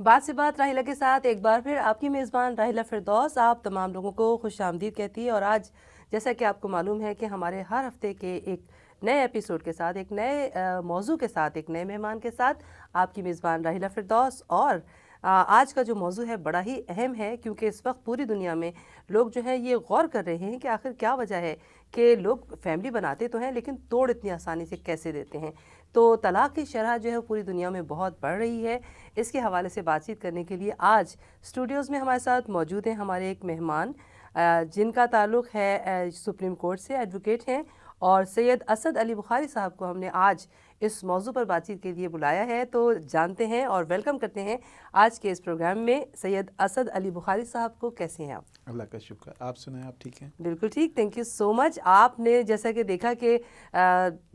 بات سے بات راحلہ کے ساتھ ایک بار پھر آپ کی میزبان راحلہ فردوس آپ تمام لوگوں کو خوش آمدید کہتی ہے. اور آج جیسا کہ آپ کو معلوم ہے کہ ہمارے ہر ہفتے کے ایک نئے ایپیسوڈ کے ساتھ، ایک نئے موضوع کے ساتھ، ایک نئے مہمان کے ساتھ آپ کی میزبان راحلہ فردوس. اور آج کا جو موضوع ہے بڑا ہی اہم ہے، کیونکہ اس وقت پوری دنیا میں لوگ جو ہے یہ غور کر رہے ہیں کہ آخر کیا وجہ ہے کہ لوگ فیملی بناتے تو ہیں لیکن توڑ اتنی آسانی سے کیسے دیتے ہیں. تو طلاق کی شرح جو ہے پوری دنیا میں بہت بڑھ رہی ہے. اس کے حوالے سے بات چیت کرنے کے لیے آج اسٹوڈیوز میں ہمارے ساتھ موجود ہیں ہمارے ایک مہمان جن کا تعلق ہے سپریم کورٹ سے، ایڈوکیٹ ہیں، اور سید اسد علی بخاری صاحب کو ہم نے آج اس موضوع پر بات چیت کے لیے بلایا ہے. تو جانتے ہیں اور ویلکم کرتے ہیں آج کے اس پروگرام میں سید اسد علی بخاری صاحب کو. کیسے ہیں آپ؟ اللہ کا شکر. آپ سنائیں، آپ ٹھیک ہیں؟ بالکل ٹھیک، تھینک یو سو مچ. آپ نے جیسا کہ دیکھا کہ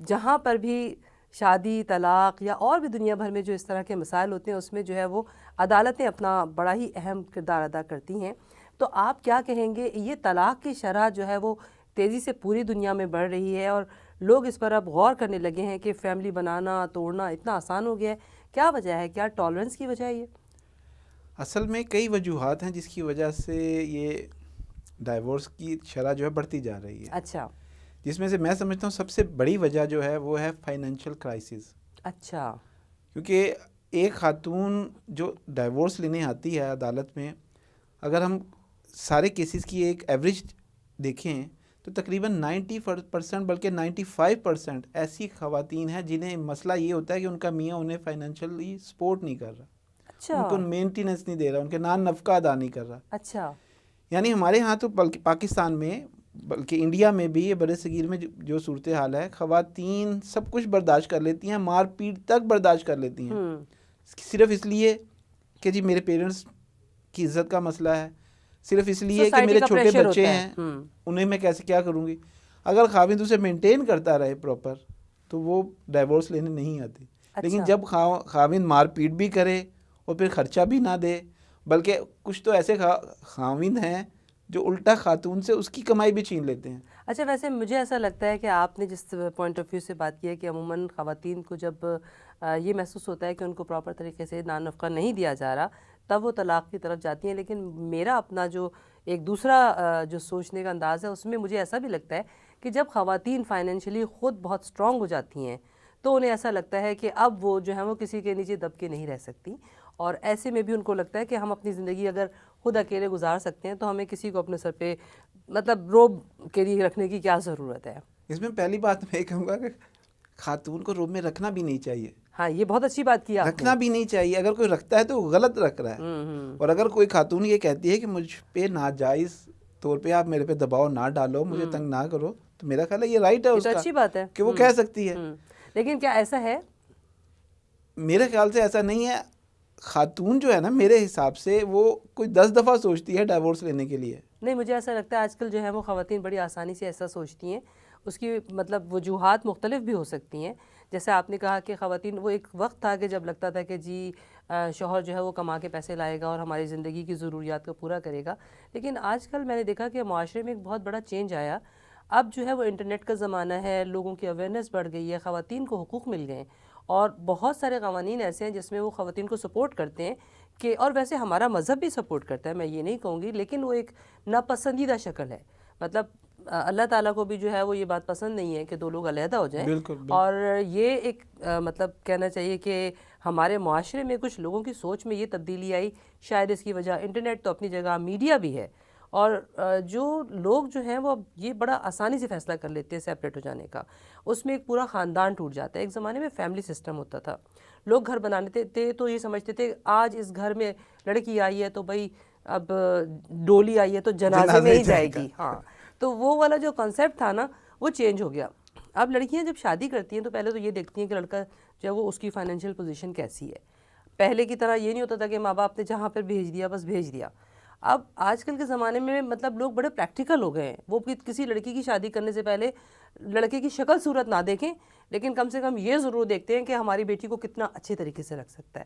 جہاں پر بھی شادی، طلاق یا اور بھی دنیا بھر میں جو اس طرح کے مسائل ہوتے ہیں اس میں جو ہے وہ عدالتیں اپنا بڑا ہی اہم کردار ادا کرتی ہیں. تو آپ کیا کہیں گے، یہ طلاق کی شرح جو ہے وہ تیزی سے پوری دنیا میں بڑھ رہی ہے اور لوگ اس پر اب غور کرنے لگے ہیں کہ فیملی بنانا، توڑنا اتنا آسان ہو گیا ہے. کیا وجہ ہے؟ کیا ٹالرنس کی وجہ ہے یہ؟ اصل میں کئی وجوہات ہیں جس کی وجہ سے یہ ڈائیورس کی شرح جو ہے بڑھتی جا رہی ہے. اچھا. جس میں سے میں سمجھتا ہوں سب سے بڑی وجہ جو ہے وہ ہے فائنینشیل کرائسس. اچھا. کیونکہ ایک خاتون جو ڈائیورس لینے آتی ہے عدالت میں، اگر ہم سارے کیسز کی ایک ایوریج دیکھیں تو تقریباً 90% بلکہ 95% ایسی خواتین ہیں جنہیں مسئلہ یہ ہوتا ہے کہ ان کا میاں انہیں فائنینشلی سپورٹ نہیں کر رہا. اچھا. ان کو مینٹیننس نہیں دے رہا، ان کے نان نفقہ ادا نہیں کر رہا. اچھا. یعنی ہمارے ہاں تو بلکہ پاکستان میں، بلکہ انڈیا میں بھی، یہ بر صغیر میں جو صورتحال ہے، خواتین سب کچھ برداشت کر لیتی ہیں، مار پیٹ تک برداشت کر لیتی ہیں، صرف اس لیے کہ جی میرے پیرنٹس کی عزت کا مسئلہ ہے، صرف اس لیے کہ میرے چھوٹے بچے ہیں، انہیں میں کیسے کیا کروں گی. اگر خاوند اسے مینٹین کرتا رہے پراپر تو وہ ڈائیورس لینے نہیں آتی. لیکن جب خاوند مار پیٹ بھی کرے اور پھر خرچہ بھی نہ دے، بلکہ کچھ تو ایسے خاوند ہیں جو الٹا خاتون سے اس کی کمائی بھی چھین لیتے ہیں. اچھا، ویسے مجھے ایسا لگتا ہے کہ آپ نے جس پوائنٹ آف ویو سے بات کی ہے کہ عموماً خواتین کو جب یہ محسوس ہوتا ہے کہ ان کو پراپر طریقے سے نان نفقہ نہیں دیا جا رہا تب وہ طلاق کی طرف جاتی ہیں. لیکن میرا اپنا جو ایک دوسرا جو سوچنے کا انداز ہے اس میں مجھے ایسا بھی لگتا ہے کہ جب خواتین فائنینشلی خود بہت اسٹرانگ ہو جاتی ہیں تو انہیں ایسا لگتا ہے کہ اب وہ جو ہے وہ کسی کے نیچے دب کے نہیں رہ سکتی، اور ایسے میں بھی ان کو لگتا ہے کہ ہم اپنی زندگی اگر خود اکیلے گزار سکتے ہیں تو ہمیں کسی کو اپنے سر پہ مطلب روب کے لیے رکھنے کی کیا ضرورت ہے. اس میں پہلی بات میں یہ کہوں گا کہ خاتون کو روب میں رکھنا بھی نہیں چاہیے. ہاں، یہ بہت اچھی بات کی آپ نے. رکھنا بھی نہیں چاہیے. اگر کوئی رکھتا ہے تو غلط رکھ رہا ہے. اور اگر کوئی خاتون یہ کہتی ہے کہ مجھ پہ ناجائز طور پہ آپ میرے پہ دباؤ نہ ڈالو، مجھے تنگ نہ کرو، تو میرا خیال ہے یہ رائٹ ہے اس کا، اچھی بات ہے کہ وہ کہہ سکتی ہے. لیکن کیا ایسا ہے؟ میرے خیال سے ایسا نہیں ہے. خاتون جو ہے نا، میرے حساب سے وہ کوئی 10 دفعہ سوچتی ہے ڈائیورس لینے کے لیے. نہیں، مجھے ایسا لگتا ہے آج کل جو ہے وہ خواتین بڑی آسانی سے ایسا سوچتی ہیں. اس کی مطلب وجوہات مختلف بھی ہو سکتی ہیں. جیسے آپ نے کہا کہ خواتین، وہ ایک وقت تھا کہ جب لگتا تھا کہ جی شوہر جو ہے وہ کما کے پیسے لائے گا اور ہماری زندگی کی ضروریات کو پورا کرے گا. لیکن آج کل میں نے دیکھا کہ معاشرے میں ایک بہت بڑا چینج آیا. اب جو ہے وہ انٹرنیٹ کا زمانہ ہے، لوگوں کی اویئرنیس بڑھ گئی ہے، خواتین کو حقوق مل گئے ہیں، اور بہت سارے قوانین ایسے ہیں جس میں وہ خواتین کو سپورٹ کرتے ہیں کہ، اور ویسے ہمارا مذہب بھی سپورٹ کرتا ہے، میں یہ نہیں کہوں گی، لیکن وہ ایک ناپسندیدہ شکل ہے. مطلب اللہ تعالیٰ کو بھی جو ہے وہ یہ بات پسند نہیں ہے کہ دو لوگ علیحدہ ہو جائیں. اور یہ ایک مطلب کہنا چاہیے کہ ہمارے معاشرے میں کچھ لوگوں کی سوچ میں یہ تبدیلی آئی. شاید اس کی وجہ انٹرنیٹ تو اپنی جگہ، میڈیا بھی ہے، اور جو لوگ جو ہیں وہ یہ بڑا آسانی سے فیصلہ کر لیتے ہیں سیپریٹ ہو جانے کا. اس میں ایک پورا خاندان ٹوٹ جاتا ہے. ایک زمانے میں فیملی سسٹم ہوتا تھا، لوگ گھر بنانے تھے تو یہ سمجھتے تھے آج اس گھر میں لڑکی آئی ہے تو بھائی اب ڈولی آئی ہے تو جنازے میں ہی جائے گی. ہاں، تو وہ والا جو کنسیپٹ تھا نا وہ چینج ہو گیا. اب لڑکیاں جب شادی کرتی ہیں تو پہلے تو یہ دیکھتی ہیں کہ لڑکا جو ہے وہ اس کی فائنینشیل پوزیشن کیسی ہے. پہلے کی طرح یہ نہیں ہوتا تھا کہ ماں باپ نے جہاں پر بھیج دیا بس بھیج دیا. اب آج کل کے زمانے میں مطلب لوگ بڑے پریکٹیکل ہو گئے ہیں. وہ کسی لڑکی کی شادی کرنے سے پہلے لڑکے کی شکل صورت نہ دیکھیں، لیکن کم سے کم یہ ضرور دیکھتے ہیں کہ ہماری بیٹی کو کتنا اچھے طریقے سے رکھ سکتا ہے.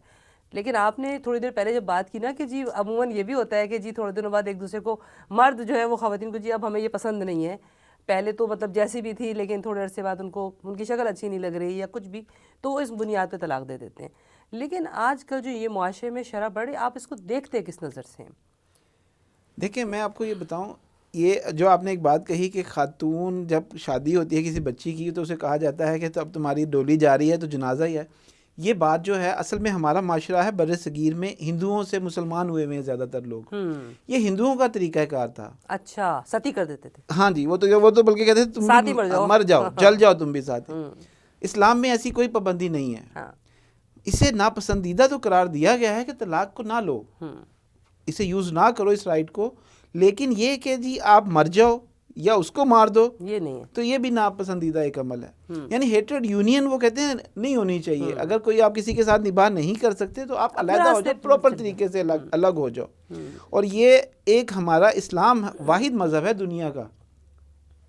لیکن آپ نے تھوڑی دیر پہلے جب بات کی نا کہ جی عموماً یہ بھی ہوتا ہے کہ جی تھوڑے دنوں بعد ایک دوسرے کو، مرد جو ہے وہ خواتین کو، جی اب ہمیں یہ پسند نہیں ہے، پہلے تو مطلب جیسی بھی تھی لیکن تھوڑے عرصے بعد ان کی شکل اچھی نہیں لگ رہی یا کچھ بھی، تو وہ اس بنیاد پہ طلاق دے دیتے ہیں. لیکن آج کل جو یہ معاشرے میں شرح بڑھ، آپ اس کو دیکھتے کس نظر سے ہیں؟ دیکھیں میں آپ کو یہ بتاؤں، یہ جو آپ نے ایک بات کہی کہ خاتون جب شادی ہوتی ہے کسی بچی کی تو اسے کہا جاتا ہے کہ تو اب تمہاری ڈولی جا رہی ہے تو جنازہ ہی ہے. یہ بات جو ہے اصل میں ہمارا معاشرہ ہے بر صغیر میں ہندوؤں سے مسلمان ہوئے ہوئے ہیں زیادہ تر لوگ. یہ ہندوؤں کا طریقہ کار تھا. اچھا، ستی کر دیتے تھے. ہاں جی، وہ تو بلکہ کہتے تھے تم ساتھ ہی بھی مر جاؤ، جل جاؤ تم بھی ساتھ. اسلام میں ایسی کوئی پابندی نہیں ہے. اسے ناپسندیدہ تو قرار دیا گیا ہے کہ طلاق کو نہ لو، اسے یوز نہ کرو اس رائٹ کو، لیکن یہ کہ جی آپ مر جاؤ یا اس کو مار دو، یہ نہیں ہے. تو یہ بھی ناپسندیدہ ایک عمل ہے. یعنی ہیٹرڈ یونین وہ کہتے ہیں نہیں ہونی چاہیے. اگر کوئی آپ کسی کے ساتھ نباہ نہیں کر سکتے تو آپ علیحدہ ہو جاؤ، پراپر طریقے سے الگ ہو جاؤ. اور یہ ایک ہمارا اسلام واحد مذہب ہے دنیا کا،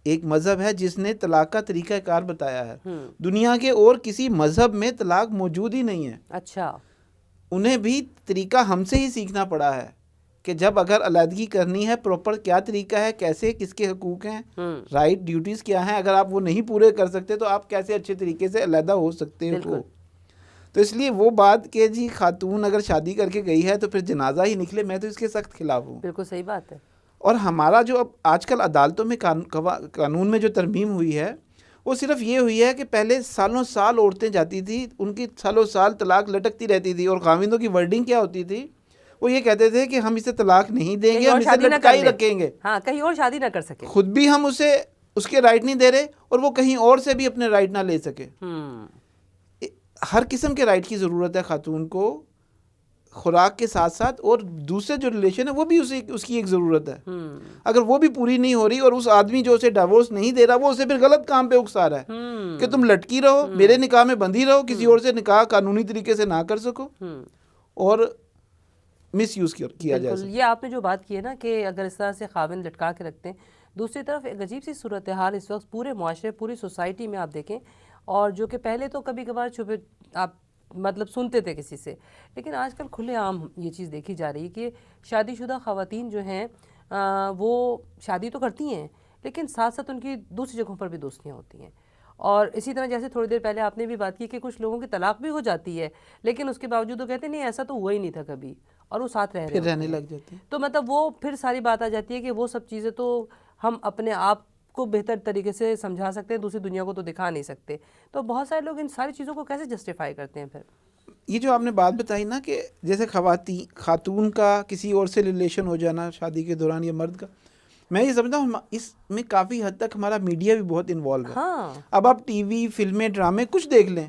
ایک مذہب ہے جس نے طلاق کا طریقہ کار بتایا ہے. دنیا کے اور کسی مذہب میں طلاق موجود ہی نہیں ہے. اچھا، انہیں بھی طریقہ ہم سے ہی سیکھنا پڑا ہے کہ جب اگر علیحدگی کرنی ہے پراپر کیا طریقہ ہے، کیسے، کس کے حقوق ہیں، رائٹ ڈیوٹیز کیا ہیں. اگر آپ وہ نہیں پورے کر سکتے تو آپ کیسے اچھے طریقے سے علیحدہ ہو سکتے ہو. تو اس لیے وہ بات کہ جی خاتون اگر شادی کر کے گئی ہے تو پھر جنازہ ہی نکلے، میں تو اس کے سخت خلاف ہوں. بالکل صحیح بات ہے. اور ہمارا جو اب آج کل عدالتوں میں قانون میں جو ترمیم ہوئی ہے وہ صرف یہ ہوئی ہے کہ پہلے سالوں سال عورتیں جاتی تھیں، ان کی سالوں سال طلاق لٹکتی رہتی تھی، اور خاوندوں کی ورڈنگ کیا ہوتی تھی، وہ یہ کہتے تھے کہ ہم اسے طلاق نہیں دیں گے، ہم اسے لٹکائی رکھیں گے. ہاں، کہیں اور شادی نہ کر سکے. خود بھی ہم اسے اس کے رائٹ نہیں دے رہے اور وہ کہیں اور سے بھی اپنے رائٹ نہ لے سکے. ہر قسم کے رائٹ کی ضرورت ہے خاتون کو، خوراک کے ساتھ ساتھ، اور دوسرے جو ریلیشن ہے وہ بھی اس کی ایک ضرورت ہے. اگر وہ بھی پوری نہیں ہو رہی اور اس آدمی جو اسے ڈائیورس نہیں دے رہا وہ اسے پھر غلط کام پہ اکسا رہا ہے کہ تم لٹکی رہو، میرے نکاح میں بندھی رہو، کسی اور سے نکاح قانونی طریقے سے نہ کر سکو اور مس یوز کیا جائے. یہ آپ نے جو بات کی ہے نا کہ اگر اس طرح سے خاوند لٹکا کے رکھتے ہیں، دوسری طرف ایک عجیب سی صورتحال اس وقت پورے معاشرے، پوری سوسائٹی میں آپ دیکھیں، اور جو کہ پہلے تو کبھی کبھار چھپے آپ مطلب سنتے تھے کسی سے، لیکن آج کل کھلے عام یہ چیز دیکھی جا رہی ہے کہ شادی شدہ خواتین جو ہیں وہ شادی تو کرتی ہیں لیکن ساتھ ساتھ ان کی دوسری جگہوں پر بھی دوستیاں ہوتی ہیں. اور اسی طرح جیسے تھوڑی دیر پہلے آپ نے بھی بات کی کہ کچھ لوگوں کی طلاق بھی ہو جاتی ہے لیکن اس کے باوجود وہ کہتے ہیں نہیں ایسا تو ہوا ہی نہیں تھا کبھی، اور وہ ساتھ رہنے لگ جاتے ہیں. تو مطلب وہ پھر ساری بات آ جاتی ہے کہ وہ سب چیزیں تو ہم اپنے آپ کو بہتر طریقے سے سمجھا سکتے ہیں، دوسری دنیا کو تو دکھا نہیں سکتے. تو بہت سارے لوگ ان ساری چیزوں کو کیسے جسٹیفائی کرتے ہیں پھر؟ یہ جو آپ نے بات بتائی نا کہ جیسے خاتون کا کسی اور سے ریلیشن ہو جانا شادی کے دوران یا مرد کا، میں یہ سمجھتا ہوں اس میں کافی حد تک ہمارا میڈیا بھی بہت انوالو ہے. اب آپ ٹی وی، فلمیں، ڈرامے کچھ دیکھ لیں.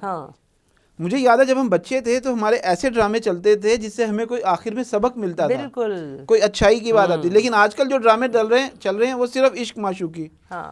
مجھے یاد ہے جب ہم بچے تھے تو ہمارے ایسے ڈرامے چلتے تھے جس سے ہمیں کوئی آخر میں سبق ملتا تھا، کوئی اچھائی کی بات آتی. لیکن آج کل جو ڈرامے چل رہے ہیں وہ صرف عشق معشوقی.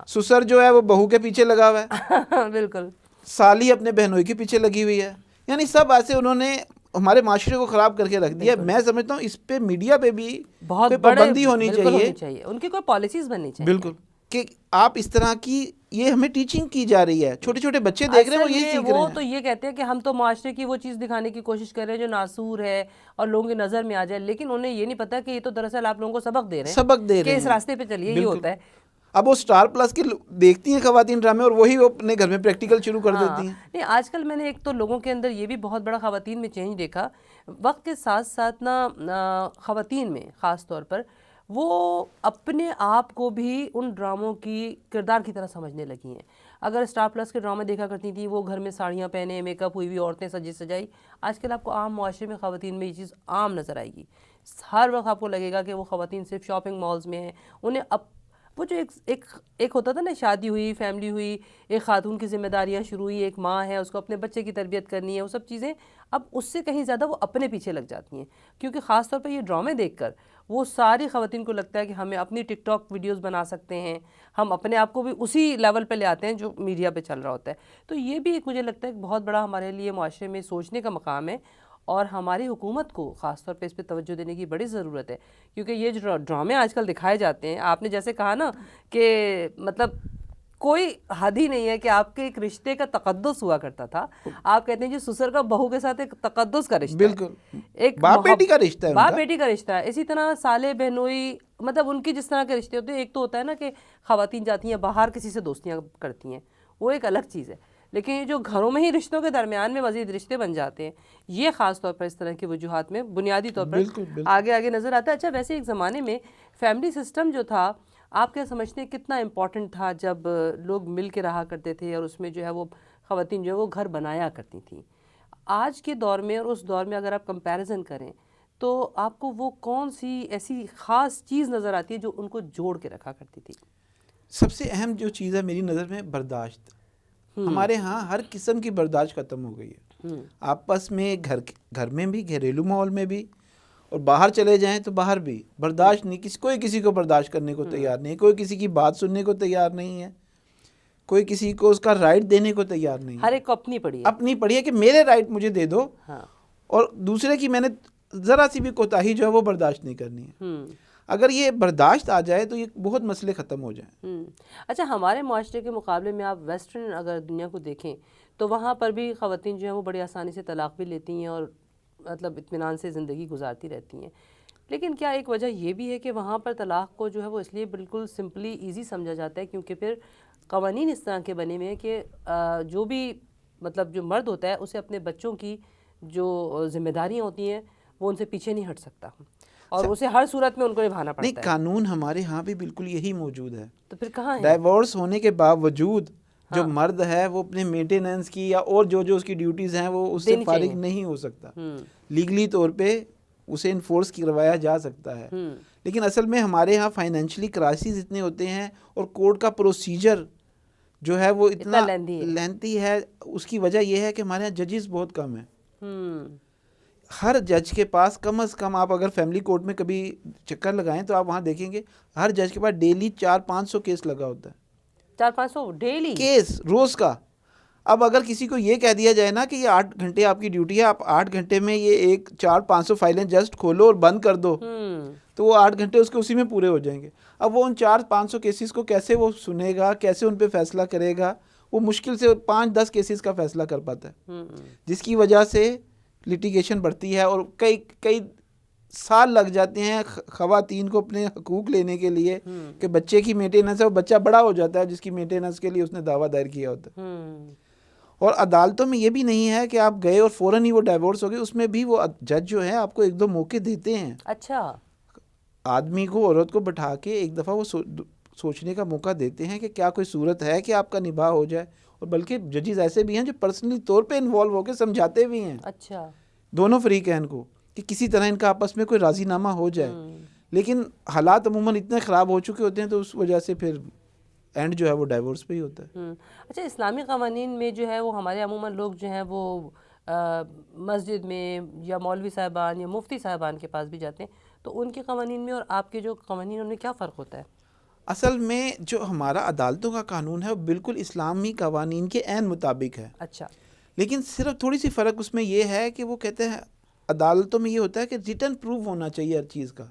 سسر جو ہے وہ بہو کے پیچھے لگا ہوا ہے، بالکل، سالی اپنے بہنوئی کے پیچھے لگی ہوئی ہے. یعنی سب ایسے انہوں نے ہمارے معاشرے کو خراب کر کے رکھ دیا. میں سمجھتا ہوں اس پہ میڈیا پہ بھی بہت پابندی ہونی چاہیے، ان کی کوئی پالیسیز بننی چاہیے. بالکل، کہ آپ اس طرح کی یہ ہمیں ٹیچنگ کی جا رہی ہے. چھوٹے چھوٹے بچے دیکھ رہے ہیں وہ یہی سیکھ رہے ہیں. وہ تو یہ کہتے ہیں کہ ہم تو معاشرے کی وہ چیز دکھانے کی کوشش کر رہے ہیں جو ناسور ہے اور لوگوں کی نظر میں آ جائے، لیکن انہیں یہ نہیں پتا کہ یہ تو دراصل آپ لوگوں کو سبق دے رہے ہیں کہ اس راستے پہ چلیے. یہ ہوتا ہے. اب وہ اسٹار پلس کے دیکھتی ہیں خواتین ڈرامے اور وہی وہ اپنے گھر میں پریکٹیکل شروع کر دیتی ہیں. نہیں، آج کل میں نے ایک تو لوگوں کے اندر یہ بھی بہت بڑا خواتین میں چینج دیکھا، وقت کے ساتھ ساتھ نا خواتین میں خاص طور پر وہ اپنے آپ کو بھی ان ڈراموں کی کردار کی طرح سمجھنے لگی ہیں. اگر اسٹار پلس کے ڈرامے دیکھا کرتی تھیں وہ گھر میں ساڑیاں پہنے، میک اپ ہوئی ہوئی عورتیں سجی سجائی، آج کل آپ کو عام معاشرے میں خواتین میں یہ چیز عام نظر آئے گی. ہر وقت آپ کو لگے گا کہ وہ خواتین صرف شاپنگ مالز میں ہیں. انہیں وہ جو ایک ہوتا تھا نا، شادی ہوئی، فیملی ہوئی، ایک خاتون کی ذمہ داریاں شروع ہوئی، ایک ماں ہے، اس کو اپنے بچے کی تربیت کرنی ہے، وہ سب چیزیں اب اس سے کہیں زیادہ وہ اپنے پیچھے لگ جاتی ہیں. کیونکہ خاص طور پہ یہ ڈرامے دیکھ کر وہ ساری خواتین کو لگتا ہے کہ ہمیں اپنی ٹک ٹاک ویڈیوز بنا سکتے ہیں، ہم اپنے آپ کو بھی اسی لیول پہ لے آتے ہیں جو میڈیا پہ چل رہا ہوتا ہے. تو یہ بھی ایک مجھے لگتا ہے کہ بہت بڑا ہمارے لیے معاشرے میں سوچنے کا مقام ہے، اور ہماری حکومت کو خاص طور پہ اس پہ توجہ دینے کی بڑی ضرورت ہے. کیونکہ یہ جو ڈرامے آج کل دکھائے جاتے ہیں، آپ نے جیسے کہا نا کہ مطلب کوئی حد ہی نہیں ہے کہ آپ کے ایک رشتے کا تقدس ہوا کرتا تھا. آپ کہتے ہیں جی سسر کا بہو کے ساتھ ایک تقدس کا رشتہ ہے, بالکل ایک باپ بیٹی کا رشتہ ہے ان باپ کا. بیٹی کا رشتہ ہے. اسی طرح سالے بہنوئی, مطلب ان کی جس طرح کے رشتے ہوتے ہیں, ایک تو ہوتا ہے نا کہ خواتین جاتی ہیں باہر کسی سے دوستیاں کرتی ہیں, وہ ایک الگ چیز ہے. لیکن یہ جو گھروں میں ہی رشتوں کے درمیان میں مزید رشتے بن جاتے ہیں, یہ خاص طور پر اس طرح کی وجوہات میں بنیادی طور پر بالکل بالکل آگے آگے نظر آتا ہے. اچھا ویسے ایک زمانے میں فیملی سسٹم جو تھا, آپ کیا سمجھتے ہیں کتنا امپورٹنٹ تھا جب لوگ مل کے رہا کرتے تھے اور اس میں جو ہے وہ خواتین جو ہے وہ گھر بنایا کرتی تھیں؟ آج کے دور میں اور اس دور میں اگر آپ کمپیریزن کریں تو آپ کو وہ کون سی ایسی خاص چیز نظر آتی ہے جو ان کو جوڑ کے رکھا کرتی تھی؟ سب سے اہم جو چیز ہے میری نظر میں برداشت. ہمارے ہاں ہر قسم کی برداشت ختم ہو گئی ہے, آپس میں گھر میں بھی, گھریلو ماحول میں بھی, اور باہر چلے جائیں تو باہر بھی برداشت نہیں. کوئی کسی کو برداشت کرنے کو تیار نہیں, کوئی کسی کی بات سننے کو تیار نہیں ہے, کوئی کسی کو اس کا رائٹ دینے کو تیار نہیں ہے. ہر ایک کو اپنی پڑی ہے, اپنی پڑی ہے کہ میرے رائٹ مجھے دے دو, اور دوسرے کی میں نے ذرا سی بھی کوتاہی جو ہے وہ برداشت نہیں کرنی ہے. اگر یہ برداشت آ جائے تو یہ بہت مسئلے ختم ہو جائیں. اچھا ہمارے معاشرے کے مقابلے میں آپ ویسٹرن اگر دنیا کو دیکھیں تو وہاں پر بھی خواتین جو ہیں وہ بڑی آسانی سے طلاق بھی لیتی ہیں اور مطلب اطمینان سے زندگی گزارتی رہتی ہیں. لیکن کیا ایک وجہ یہ بھی ہے کہ وہاں پر طلاق کو جو ہے وہ اس لیے بالکل سمپلی ایزی سمجھا جاتا ہے کیونکہ پھر قوانین اس طرح کے بنے ہوئے ہیں کہ جو بھی مطلب جو مرد ہوتا ہے اسے اپنے بچوں کی جو ذمہ داریاں ہوتی ہیں وہ ان سے پیچھے نہیں ہٹ سکتا, اور اسے ہر صورت میں ان کو نبھانا پڑتا ہے. نہیں, قانون ہمارے ہاں بھی بالکل یہی موجود ہے. تو پھر کہاں ہے ڈائیورس ہونے کے باوجود جو مرد ہے وہ اپنے مینٹیننس کی یا اور جو اس کی ڈیوٹیز ہیں وہ اس سے فارغ نہیں ہو سکتا. لیگلی طور پہ اسے انفورس کروایا جا سکتا ہے, لیکن اصل میں ہمارے ہاں فائنینشلی کرائسس اتنے ہوتے ہیں اور کورٹ کا پروسیجر جو ہے وہ اتنا لینتھی ہے. اس کی وجہ یہ ہے کہ ہمارے یہاں ججز بہت کم ہیں. ہر جج کے پاس کم از کم, آپ اگر فیملی کورٹ میں کبھی چکر لگائیں تو آپ وہاں دیکھیں گے ہر جج کے پاس ڈیلی 400-500 کیس لگا ہوتا ہے. 400-500 ڈیلی کیس روز کا. اب اگر کسی کو یہ کہہ دیا جائے نا کہ یہ 8 گھنٹے آپ کی ڈیوٹی ہے, آپ 8 گھنٹے میں یہ 400-500 فائلیں جسٹ کھولو اور بند کر دو, تو وہ 8 گھنٹے اس کے اسی میں پورے ہو جائیں گے. اب وہ ان 400-500 کیسز کو کیسے وہ سنے گا, کیسے ان پہ فیصلہ کرے گا؟ وہ مشکل سے 5-10 کیسز کا فیصلہ کر پاتا ہے, جس کی وجہ سے لٹیگیشن بڑھتی ہے اور کئی سال لگ جاتے ہیں خواتین کو اپنے حقوق لینے کے لیے کہ بچے کی مینٹیننس ہے. وہ بچہ بڑا ہو جاتا ہے جس کی مینٹیننس کے لیے اس نے دعویٰ دائر کیا ہوتا ہے. اور عدالتوں میں یہ بھی نہیں ہے کہ آپ گئے اور فوراً ہی وہ ڈائیورس ہو گئے, اس میں بھی وہ جج جو ہے آپ کو 1-2 موقع دیتے ہیں. اچھا, آدمی کو, عورت کو بٹھا کے ایک دفعہ وہ سوچنے کا موقع دیتے ہیں کہ کیا کوئی صورت ہے کہ آپ کا نباہ ہو جائے. اور بلکہ ججز ایسے بھی ہیں جو پرسنلی طور پہ انوالو ہو کے سمجھاتے بھی ہیں اچھا دونوں فریقین کو کہ کسی طرح ان کا آپس میں کوئی راضی نامہ ہو جائے. لیکن حالات عموماً اتنے خراب ہو چکے ہوتے ہیں تو اس وجہ سے پھر اینڈ جو ہے وہ ڈائیورس پہ ہی ہوتا ہے. اچھا, اسلامی قوانین میں جو ہے وہ ہمارے عموماً لوگ جو ہیں وہ مسجد میں یا مولوی صاحبان یا مفتی صاحبان کے پاس بھی جاتے ہیں, تو ان کے قوانین میں اور آپ کے جو قوانین ان میں کیا فرق ہوتا ہے؟ اصل میں جو ہمارا عدالتوں کا قانون ہے وہ بالکل اسلامی قوانین کے عین مطابق ہے. اچھا, لیکن صرف تھوڑی سی فرق اس میں یہ ہے کہ وہ کہتے ہیں عدالتوں میں یہ ہوتا ہے کہ ریٹن پروف ہونا چاہیے ہر چیز کا.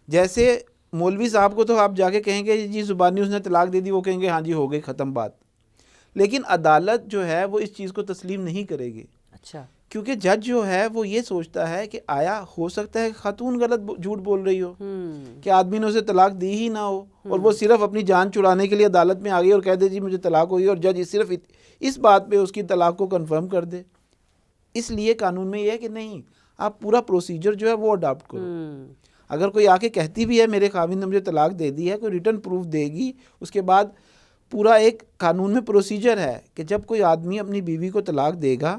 جیسے مولوی صاحب کو تو آپ جا کے کہیں گے جی زبانی اس نے طلاق دے دی, وہ کہیں گے ہاں جی ہو گئی ختم بات. لیکن عدالت جو ہے وہ اس چیز کو تسلیم نہیں کرے گی. اچھا, کیونکہ جج جو ہے وہ یہ سوچتا ہے کہ آیا ہو سکتا ہے خاتون غلط جھوٹ بول رہی ہو, کہ آدمی نے اسے طلاق دی ہی نہ ہو اور وہ صرف اپنی جان چھڑانے کے لیے عدالت میں آ گئی اور کہہ دے جی مجھے طلاق ہوئی, اور جج صرف اس بات پہ اس کی طلاق کو کنفرم کر دے. اس لیے قانون میں یہ ہے کہ نہیں, آپ پورا پروسیجر جو ہے وہ اڈاپٹ کرو. اگر کوئی آ کے کہتی بھی ہے میرے خاوند نے مجھے طلاق دے دی ہے, کوئی ریٹن پروف دے گی. اس کے بعد پورا ایک قانون میں پروسیجر ہے کہ جب کوئی آدمی اپنی بیوی کو طلاق دے گا,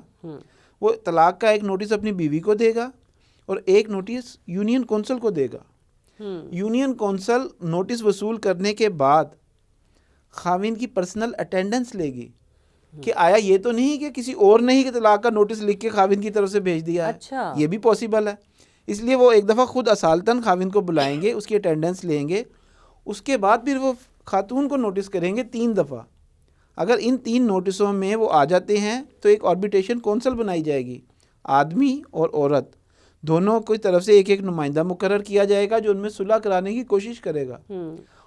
وہ طلاق کا ایک نوٹس اپنی بیوی کو دے گا اور ایک نوٹس یونین کونسل کو دے گا. یونین کونسل نوٹس وصول کرنے کے بعد خاوند کی پرسنل اٹینڈنس لے گی کہ آیا یہ تو نہیں کہ کسی اور نے ہی کہ طلاق کا نوٹس لکھ کے خاوند کی طرف سے بھیج دیا ہے. اچھا, یہ بھی پاسبل ہے. اس لیے وہ ایک دفعہ خود اصالتاً خاوند کو بلائیں گے, اس کی اٹینڈنس لیں گے, اس کے بعد پھر وہ خاتون کو نوٹس کریں گے 3 دفعہ. اگر ان 3 نوٹسوں میں وہ آ جاتے ہیں تو ایک آربیٹریشن کونسل بنائی جائے گی. آدمی اور عورت دونوں کی طرف سے ایک نمائندہ مقرر کیا جائے گا جو ان میں صلح کرانے کی کوشش کرے گا.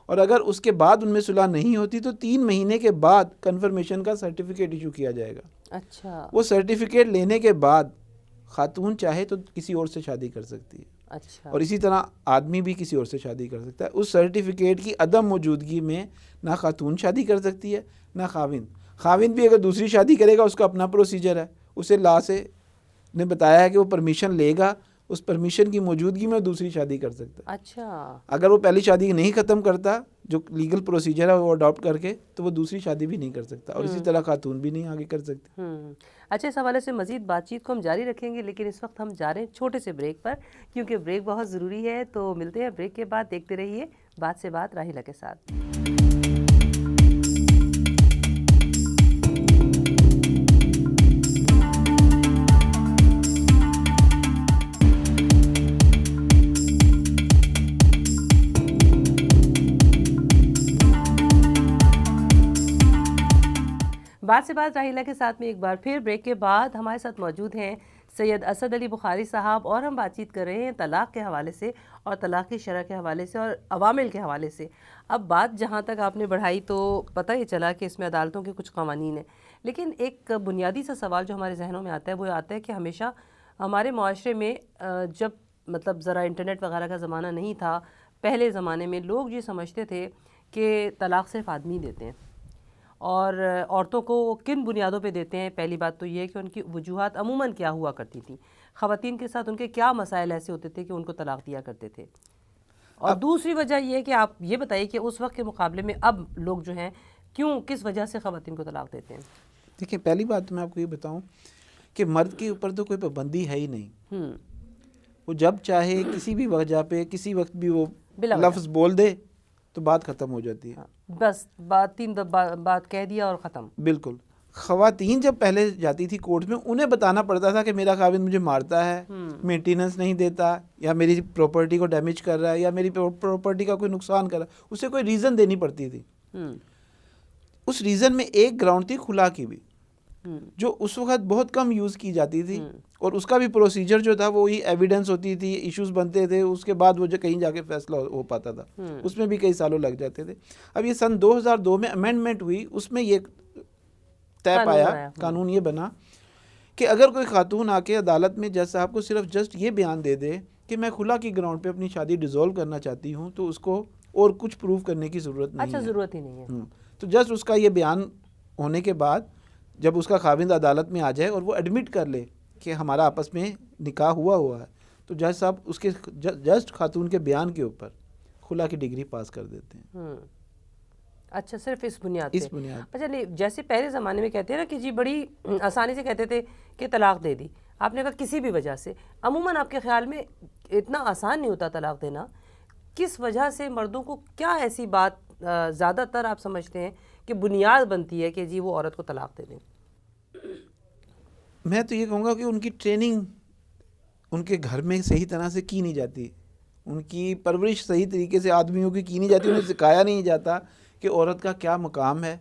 اور اگر اس کے بعد ان میں صلح نہیں ہوتی تو 3 مہینے کے بعد کنفرمیشن کا سرٹیفکیٹ ایشو کیا جائے گا. اچھا. وہ سرٹیفکیٹ لینے کے بعد خاتون چاہے تو کسی اور سے شادی کر سکتی ہے. اچھا. اور اسی طرح آدمی بھی کسی اور سے شادی کر سکتا ہے. اس سرٹیفکیٹ کی عدم موجودگی میں نہ خاتون شادی کر سکتی ہے نہ خاوند. خاوند بھی اگر دوسری شادی کرے گا اس کا اپنا پروسیجر ہے, اسے لا سے نے بتایا ہے کہ وہ پرمیشن لے گا, اس پرمیشن کی موجودگی میں دوسری شادی کر سکتا ہے. اچھا. اگر وہ پہلی شادی نہیں ختم کرتا جو لیگل پروسیجر ہے وہ اڈاپٹ کر کے, تو وہ دوسری شادی بھی نہیں کر سکتا, اور اسی طرح خاتون بھی نہیں آگے کر سکتی. اچھا, اس حوالے سے مزید بات چیت کو ہم جاری رکھیں گے, لیکن اس وقت ہم جا رہے ہیں چھوٹے سے بریک پر, کیونکہ بریک بہت ضروری ہے. تو ملتے ہیں بریک کے بعد, دیکھتے رہیے بات سے بات راحیلہ کے ساتھ. بات سے بات راحیلہ کے ساتھ میں ایک بار پھر بریک کے بعد ہمارے ساتھ موجود ہیں سید اسد علی بخاری صاحب, اور ہم بات چیت کر رہے ہیں طلاق کے حوالے سے اور طلاق کی شرح کے حوالے سے اور عوامل کے حوالے سے. اب بات جہاں تک آپ نے بڑھائی تو پتہ یہ چلا کہ اس میں عدالتوں کے کچھ قوانین ہیں, لیکن ایک بنیادی سا سوال جو ہمارے ذہنوں میں آتا ہے وہ آتا ہے کہ ہمیشہ ہمارے معاشرے میں جب مطلب ذرا انٹرنیٹ وغیرہ کا زمانہ نہیں تھا, پہلے زمانے میں لوگ یہ سمجھتے تھے کہ طلاق صرف آدمی دیتے ہیں, اور عورتوں کو کن بنیادوں پہ دیتے ہیں. پہلی بات تو یہ ہے کہ ان کی وجوہات عموماً کیا ہوا کرتی تھیں, خواتین کے ساتھ ان کے کیا مسائل ایسے ہوتے تھے کہ ان کو طلاق دیا کرتے تھے. اور دوسری وجہ یہ ہے کہ آپ یہ بتائیے کہ اس وقت کے مقابلے میں اب لوگ جو ہیں کیوں, کس وجہ سے خواتین کو طلاق دیتے ہیں. دیکھیں, پہلی بات تو میں آپ کو یہ بتاؤں کہ مرد کے اوپر تو کوئی پابندی ہے ہی نہیں. وہ جب چاہے کسی بھی وجہ پہ کسی وقت بھی وہ لفظ بول دے تو بات ختم ہو جاتی ہے. بس بات کہہ دیا اور ختم. بالکل. خواتین جب پہلے جاتی تھی کورٹ میں, انہیں بتانا پڑتا تھا کہ میرا خاوند مجھے مارتا ہے, مینٹیننس نہیں دیتا, یا میری پراپرٹی کو ڈیمیج کر رہا ہے, یا میری پراپرٹی کا کوئی نقصان کر رہا ہے. اسے کوئی ریزن دینی پڑتی تھی. اس ریزن میں ایک گراؤنڈ تھی خلا کی بھی, جو اس وقت بہت کم یوز کی جاتی تھی, اور اس کا بھی پروسیجر جو تھا وہی ایویڈنس ہوتی تھی, ایشوز بنتے تھے, اس کے بعد وہ جو کہیں جا کے فیصلہ ہو پاتا تھا. اس میں بھی کئی سالوں لگ جاتے تھے. اب یہ سن 2002 میں امینڈمنٹ ہوئی, اس میں یہ طے پایا, قانون یہ بنا کہ اگر کوئی خاتون آ کے عدالت میں جج صاحب کو صرف جسٹ یہ بیان دے دے کہ میں خلا کی گراؤنڈ پہ اپنی شادی ڈیزولو کرنا چاہتی ہوں, تو اس کو اور کچھ پروف کرنے کی ضرورت نہیں ہے. اچھا, ضرورت ہی نہیں ہے. تو جسٹ اس کا یہ بیان ہونے کے بعد جب اس کا خاوند عدالت میں آ جائے اور وہ ایڈمٹ کر لے کہ ہمارا آپس میں نکاح ہوا ہے, تو جج صاحب اس کے جسٹ خاتون کے بیان کے اوپر خلا کی ڈگری پاس کر دیتے ہیں. اچھا, صرف اس بنیاد پہ. اچھا, نہیں جیسے پہلے زمانے میں کہتے ہیں نا کہ جی بڑی آسانی سے کہتے تھے کہ طلاق دے دی, آپ نے کہا کسی بھی وجہ سے. عموماً آپ کے خیال میں اتنا آسان نہیں ہوتا طلاق دینا, کس وجہ سے مردوں کو کیا ایسی بات زیادہ تر آپ سمجھتے ہیں کہ بنیاد بنتی ہے کہ جی وہ عورت کو طلاق دے دیں؟ میں تو یہ کہوں گا کہ ان کی ٹریننگ ان کے گھر میں صحیح طرح سے کی نہیں جاتی, ان کی پرورش صحیح طریقے سے آدمیوں کی نہیں جاتی, انہیں سکھایا نہیں جاتا کہ عورت کا کیا مقام ہے,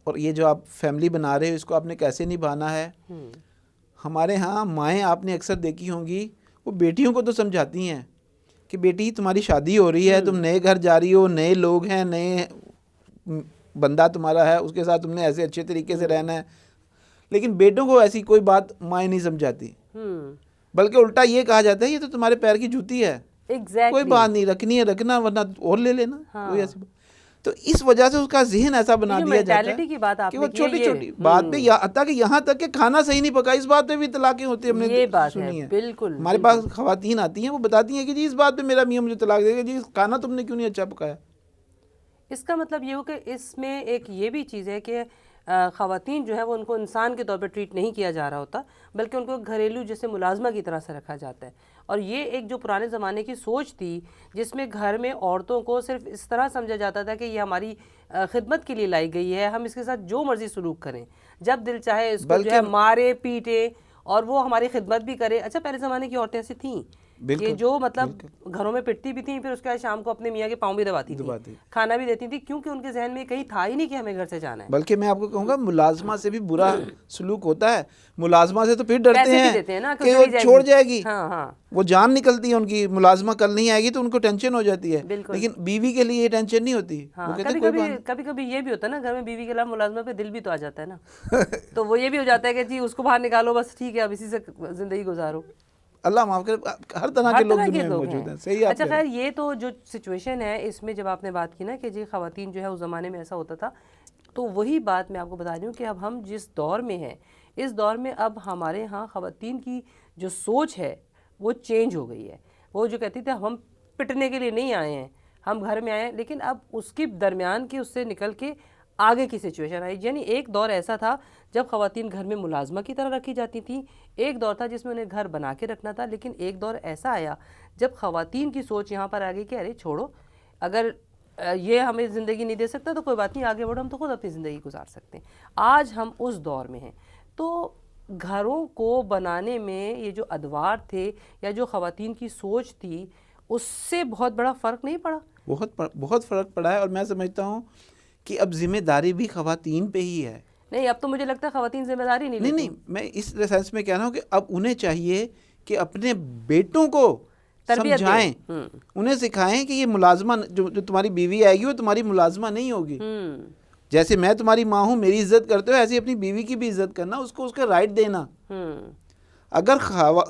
اور یہ جو آپ فیملی بنا رہے ہو اس کو آپ نے کیسے نبھانا ہے. ہمارے ہاں مائیں آپ نے اکثر دیکھی ہوں گی, وہ بیٹیوں کو تو سمجھاتی ہیں کہ بیٹی تمہاری شادی ہو رہی ہے, تم نئے گھر جا رہی ہو, نئے لوگ ہیں, نئے بندہ تمہارا ہے, اس کے ساتھ تم نے ایسے اچھے طریقے سے رہنا ہے. لیکن بیٹوں کو ایسی کوئی بات مائیں نہیں سمجھاتی, بلکہ الٹا یہ کہا جاتا ہے یہ تو تمہارے پیر کی جوتی ہے, کوئی بات نہیں, رکھنی ہے رکھنا ورنہ اور لے لینا, کوئی ایسی بات. تو اس وجہ سے اس کا ذہن ایسا بنا دیا جاتا ہے کہ وہ چھوٹی چھوٹی بات پہ, حتیٰ کہ یہاں تک کہ کھانا صحیح نہیں پکا, اس بات پہ بھی طلاقیں ہوتی ہیں. ہم نے سنی ہے, بالکل. ہمارے پاس خواتین آتی ہیں, وہ بتاتی ہیں کہ جی اس بات پہ میرا میاں مجھے طلاق دے گا, جی کھانا تم نے کیوں نہیں اچھا پکایا. اس کا مطلب یہ ہو کہ اس میں ایک یہ بھی چیز ہے کہ خواتین جو ہے وہ ان کو انسان کے طور پہ ٹریٹ نہیں کیا جا رہا ہوتا, بلکہ ان کو گھریلو جیسے ملازمہ کی طرح سے رکھا جاتا ہے. اور یہ ایک جو پرانے زمانے کی سوچ تھی جس میں گھر میں عورتوں کو صرف اس طرح سمجھا جاتا تھا کہ یہ ہماری خدمت کے لیے لائی گئی ہے, ہم اس کے ساتھ جو مرضی سلوک کریں, جب دل چاہے اس کو جو ہے مارے پیٹے اور وہ ہماری خدمت بھی کرے. اچھا, پہلے زمانے کی عورتیں ایسی تھیں کہ جو مطلب گھروں میں پٹتی بھی تھیں، پھر اس کے بعد شام کو اپنے میاں کے پاؤں بھی دباتی تھیں، کھانا بھی دیتی تھیں، کیونکہ ان کے ذہن میں کہیں تھا ہی نہیں کہ ہمیں گھر سے جانا ہے. بلکہ میں آپ کو کہوں گا ملازمہ سے بھی برا سلوک ہوتا ہے. ملازمہ سے تو پھر ڈرتے ہیں کہ وہ چھوڑ جائے گی، وہ جان نکلتی ہے ان کی، ملازمہ کل نہیں آئے گی تو ان کو ٹینشن ہو جاتی ہے. لیکن بیوی کے لیے یہ ٹینشن نہیں ہوتی. کبھی کبھی یہ بھی ہوتا ہے نا گھر میں بیوی کے علاوہ ملازمہ پہ دل بھی تو آ جاتا ہے نا، تو وہ یہ بھی ہو جاتا ہے کہ جی اس کو باہر نکالو، بس ٹھیک ہے اب اسی سے زندگی گزارو. اللہ معاف کرے، ہر طرح کے لوگ دنیا میں موجود ہیں. صحیح. اچھا خیر، یہ تو جو سچویشن ہے اس میں جب آپ نے بات کی نا کہ جی خواتین جو ہے اس زمانے میں ایسا ہوتا تھا، تو وہی بات میں آپ کو بتا رہی ہوں کہ اب ہم جس دور میں ہیں، اس دور میں اب ہمارے ہاں خواتین کی جو سوچ ہے وہ چینج ہو گئی ہے. وہ جو کہتی تھے ہم پٹنے کے لیے نہیں آئے ہیں، ہم گھر میں آئے ہیں، لیکن اب اس کی درمیان کی اس سے نکل کے آگے کی سچویشن آئی. یعنی ایک دور ایسا تھا جب خواتین گھر میں ملازمہ کی طرح رکھی جاتی تھیں، ایک دور تھا جس میں انہیں گھر بنا کے رکھنا تھا، لیکن ایک دور ایسا آیا جب خواتین کی سوچ یہاں پر آ گئی کہ ارے چھوڑو، اگر یہ ہمیں زندگی نہیں دے سکتا تو کوئی بات نہیں، آگے بڑھو، ہم تو خود اپنی زندگی گزار سکتے ہیں. آج ہم اس دور میں ہیں. تو گھروں کو بنانے میں یہ جو ادوار تھے یا جو خواتین کی سوچ تھی، اس سے بہت بڑا فرق نہیں پڑا؟ بہت فرق پڑا ہے. اور میں سمجھتا ہوں کہ اب ذمہ داری بھی خواتین پہ ہی ہے. نہیں، اب تو مجھے لگتا ہے خواتین ذمہ داری نہیں لیتی. نہیں، میں اس سینس میں کہہ رہا ہوں کہ اب انہیں چاہیے کہ اپنے بیٹوں کو سمجھائیں، انہیں سکھائیں کہ یہ ملازمہ جو تمہاری بیوی آئے گی وہ تمہاری ملازمہ نہیں ہوگی. جیسے میں تمہاری ماں ہوں، میری عزت کرتے ہو، ایسے اپنی بیوی کی بھی عزت کرنا، اس کو اس کا رائٹ دینا. اگر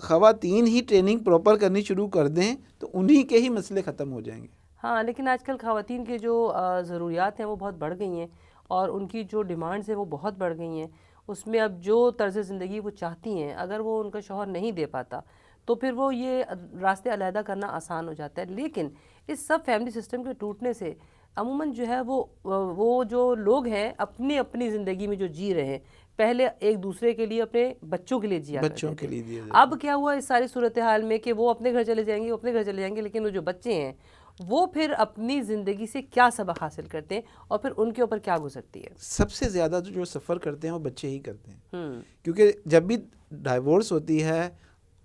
خواتین ہی ٹریننگ پراپر کرنی شروع کر دیں تو انہی کے ہی مسئلے ختم ہو جائیں گے. ہاں، لیکن آج کل خواتین کے جو ضروریات ہیں وہ بہت بڑھ گئی ہیں، اور ان کی جو ڈیمانڈز ہیں وہ بہت بڑھ گئی ہیں. اس میں اب جو طرز زندگی وہ چاہتی ہیں اگر وہ ان کا شوہر نہیں دے پاتا تو پھر وہ یہ راستے علیحدہ کرنا آسان ہو جاتا ہے. لیکن اس سب فیملی سسٹم کے ٹوٹنے سے عموماً جو ہے وہ جو لوگ ہیں اپنی اپنی زندگی میں جو جی رہے ہیں، پہلے ایک دوسرے کے لیے، اپنے بچوں کے لیے جیا کرتے تھے. اب کیا ہوا اس ساری صورتحال میں کہ وہ اپنے گھر چلے جائیں گے، وہ اپنے گھر چلے جائیں گے، لیکن وہ جو بچے ہیں وہ پھر اپنی زندگی سے کیا سبق حاصل کرتے ہیں اور پھر ان کے اوپر کیا گزرتی ہے؟ سب سے زیادہ جو سفر کرتے ہیں وہ بچے ہی کرتے ہیں. کیونکہ جب بھی ڈائیورس ہوتی ہے،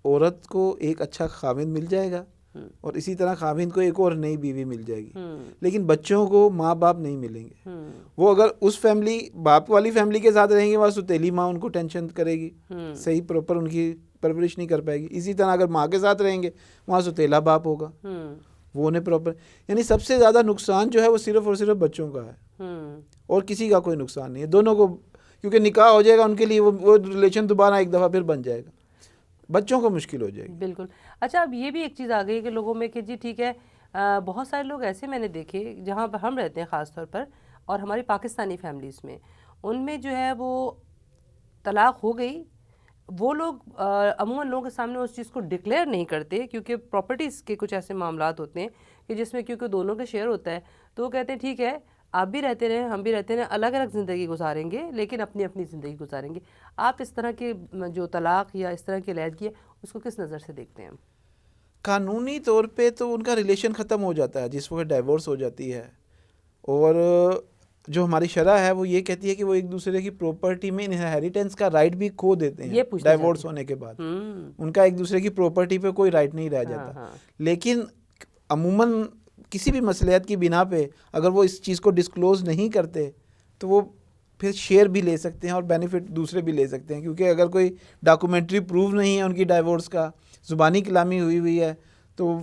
عورت کو ایک اچھا خاوند مل جائے گا اور اسی طرح خاوند کو ایک اور نئی بیوی مل جائے گی، لیکن بچوں کو ماں باپ نہیں ملیں گے. وہ اگر اس فیملی باپ والی فیملی کے ساتھ رہیں گے، وہاں ستیلی ماں ان کو ٹینشن کرے گی، صحیح پراپر ان کی پرورش نہیں کر پائے گی. اسی طرح اگر ماں کے ساتھ رہیں گے وہاں ستیلا باپ ہوگا، وہ انہیں پراپر. یعنی سب سے زیادہ نقصان جو ہے وہ صرف اور صرف بچوں کا ہے، اور کسی کا کوئی نقصان نہیں ہے. دونوں کو، کیونکہ نکاح ہو جائے گا ان کے لیے، وہ ریلیشن دوبارہ ایک دفعہ پھر بن جائے گا. بچوں کو مشکل ہو جائے گی. بالکل. اچھا، اب یہ بھی ایک چیز آ گئی کہ لوگوں میں کہ جی ٹھیک ہے، بہت سارے لوگ ایسے میں نے دیکھے جہاں پر ہم رہتے ہیں خاص طور پر، اور ہماری پاکستانی فیملیز میں، ان میں جو ہے وہ طلاق ہو گئی، وہ لوگ عموماً لوگوں کے سامنے اس چیز کو ڈکلیئر نہیں کرتے کیونکہ پراپرٹیز کے کچھ ایسے معاملات ہوتے ہیں کہ جس میں کیونکہ دونوں کا شیئر ہوتا ہے، تو وہ کہتے ہیں ٹھیک ہے آپ بھی رہتے رہیں، ہم بھی رہتے رہیں، الگ الگ زندگی گزاریں گے لیکن اپنی اپنی زندگی گزاریں گے. آپ اس طرح کے جو طلاق یا اس طرح کی علیحدگی ہے اس کو کس نظر سے دیکھتے ہیں؟ قانونی طور پہ تو ان کا ریلیشن ختم ہو جاتا ہے جس وقت ڈائیورس ہو جاتی ہے، اور جو ہماری شرع ہے وہ یہ کہتی ہے کہ وہ ایک دوسرے کی پراپرٹی میں انہیریٹنس کا رائٹ بھی کھو دیتے ہیں ڈائیورس ہونے کے بعد. ان کا ایک دوسرے کی پراپرٹی پہ کوئی رائٹ نہیں رہ جاتا. لیکن عموماً کسی بھی مصلحت کی بنا پہ اگر وہ اس چیز کو ڈسکلوز نہیں کرتے تو وہ پھر شیئر بھی لے سکتے ہیں اور بینیفٹ دوسرے بھی لے سکتے ہیں. کیونکہ اگر کوئی ڈاکومنٹری پروف نہیں ہے ان کی ڈائیورس کا، زبانی کلامی ہوئی ہے، تو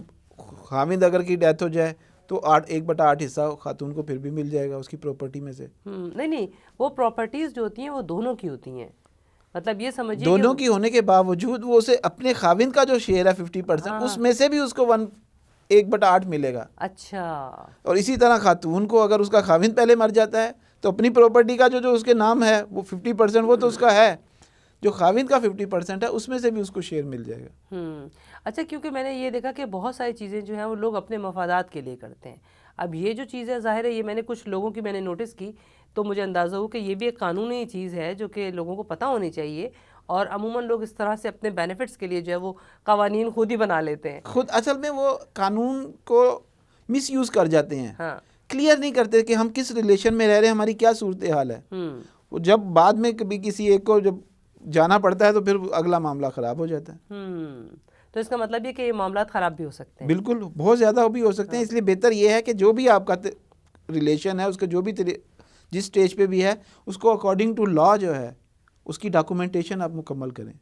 خاوند اگر کی ڈیتھ ہو جائے تو 1/8 حصہ خاتون کو پھر بھی مل جائے گا اس کی پراپرٹی میں سے. نہیں، وہ پراپرٹیز جو ہوتی ہیں وہ دونوں کی ہوتی ہیں. مطلب یہ سمجھیے دونوں کی ہونے کے باوجود وہ اسے اپنے خاوند کا جو شیئر ہے 50%، اس میں سے بھی اس کو 1/8 ملے گا. اچھا. اور اسی طرح خاتون کو اگر اس کا خاوند پہلے مر جاتا ہے تو اپنی پراپرٹی کا جو اس کے نام ہے وہ 50% وہ تو اس کا ہے، جو خاوند کا 50% ہے اس میں سے بھی اس کو شیئر مل جائے گا. اچھا، کیونکہ میں نے یہ دیکھا کہ بہت ساری چیزیں جو ہیں وہ لوگ اپنے مفادات کے لیے کرتے ہیں. اب یہ جو چیز ہے ظاہر ہے یہ میں نے کچھ لوگوں کی میں نے نوٹس کی تو مجھے اندازہ ہو کہ یہ بھی ایک قانونی چیز ہے جو کہ لوگوں کو پتہ ہونی چاہیے، اور عموماً لوگ اس طرح سے اپنے بینیفٹس کے لیے جو ہے وہ قوانین خود ہی بنا لیتے ہیں. خود اصل میں وہ قانون کو مس یوز کر جاتے ہیں، کلیئر نہیں کرتے کہ ہم کس ریلیشن میں رہ رہے ہیں، ہماری کیا صورتحال ہے. جب بعد میں کبھی کسی ایک کو جب جانا پڑتا ہے تو پھر اگلا معاملہ خراب ہو جاتا ہے. تو اس کا مطلب یہ کہ یہ معاملات خراب بھی ہو سکتے ہیں. بالکل بہت زیادہ بھی ہو سکتے ہیں. اس لیے بہتر یہ ہے کہ جو بھی آپ کا ریلیشن ہے اس کا جو بھی جس سٹیج پہ بھی ہے اس کو اکارڈنگ ٹو لا جو ہے اس کی ڈاکومنٹیشن آپ مکمل کریں,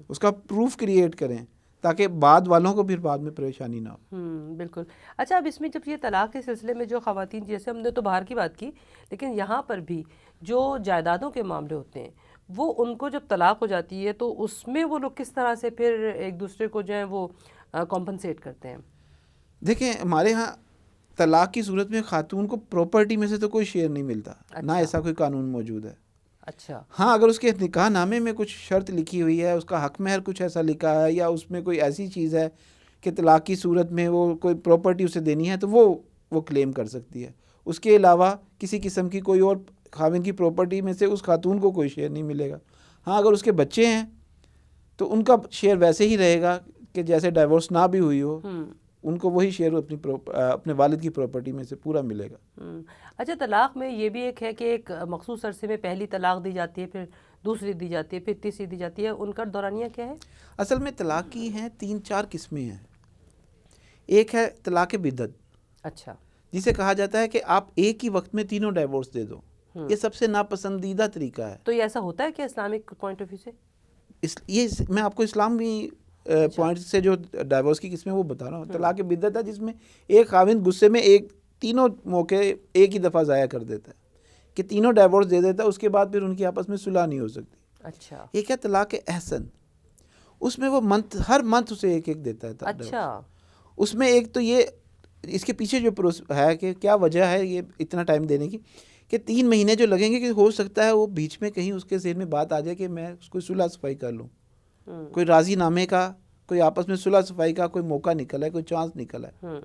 اس کا پروف کریٹ کریں تاکہ بعد والوں کو پھر بعد میں پریشانی نہ ہو. بالکل. اچھا, اب اس میں جب یہ طلاق کے سلسلے میں جو خواتین, جیسے ہم نے تو باہر کی بات کی, لیکن یہاں پر بھی جو جائیدادوں کے معاملے ہوتے ہیں وہ ان کو جب طلاق ہو جاتی ہے تو اس میں وہ لوگ کس طرح سے پھر ایک دوسرے کو جو ہے وہ کمپنسیٹ کرتے ہیں؟ دیکھیں ہمارے ہاں طلاق کی صورت میں خاتون کو پراپرٹی میں سے تو کوئی شیئر نہیں ملتا, نہ ایسا کوئی قانون موجود ہے. اچھا. ہاں, اگر اس کے نکاح نامے میں کچھ شرط لکھی ہوئی ہے, اس کا حق مہر کچھ ایسا لکھا ہے, یا اس میں کوئی ایسی چیز ہے کہ طلاق کی صورت میں وہ کوئی پراپرٹی اسے دینی ہے, تو وہ کلیم کر سکتی ہے. اس کے علاوہ کسی قسم کی کوئی اور خاوند کی پراپرٹی میں سے اس خاتون کو کوئی شیئر نہیں ملے گا. ہاں, اگر اس کے بچے ہیں تو ان کا شیئر ویسے ہی رہے گا کہ جیسے ڈائیورس نہ بھی ہوئی ہو, ان کو وہی شیئر اپنے والد کی پراپرٹی میں سے پورا ملے گا. اچھا, طلاق میں یہ بھی ایک ہے کہ ایک مخصوص عرصے میں پہلی طلاق دی جاتی ہے, پھر دوسری دی جاتی ہے, پھر تیسری دی جاتی ہے, ان کا دورانیہ کیا ہے؟ اصل میں طلاق کی ہیں 3-4 قسمیں ہیں. ایک ہے طلاق بدعت. اچھا. جسے کہا جاتا ہے کہ آپ ایک ہی وقت میں تینوں ڈائیورس دے دو. یہ سب سے ناپسندیدہ طریقہ ہے. تو یہ ایسا ہوتا ہے کہ اسلامک پوائنٹ آف ویو سے؟ یہ میں آپ کو اسلامی پوائنٹ سے جو ڈائیورس کی قسمیں وہ بتا رہا ہوں. طلاق بدعت ہے جس میں ایک خاوند غصے میں تینوں موقع ایک ہی دفعہ ضائع کر دیتا ہے کہ تینوں ڈائیورس دے دیتا ہے, اس کے بعد پھر ان کی آپس میں صلح نہیں ہو سکتی. اچھا. ایک ہے طلاق احسن, اس میں وہ ہر منتھ اسے ایک دیتا ہے. اچھا. اس میں ایک تو یہ اس کے پیچھے جو ہے کہ کیا وجہ ہے یہ اتنا ٹائم دینے کی, کہ 3 مہینے جو لگیں گے کہ ہو سکتا ہے وہ بیچ میں کہیں اس کے ذہن میں بات آ جائے کہ میں اس کو صلح صفائی کر لوں, کوئی راضی نامے کا, کوئی آپس میں صلح صفائی کا کوئی موقع نکلا ہے, کوئی چانس نکلا ہے.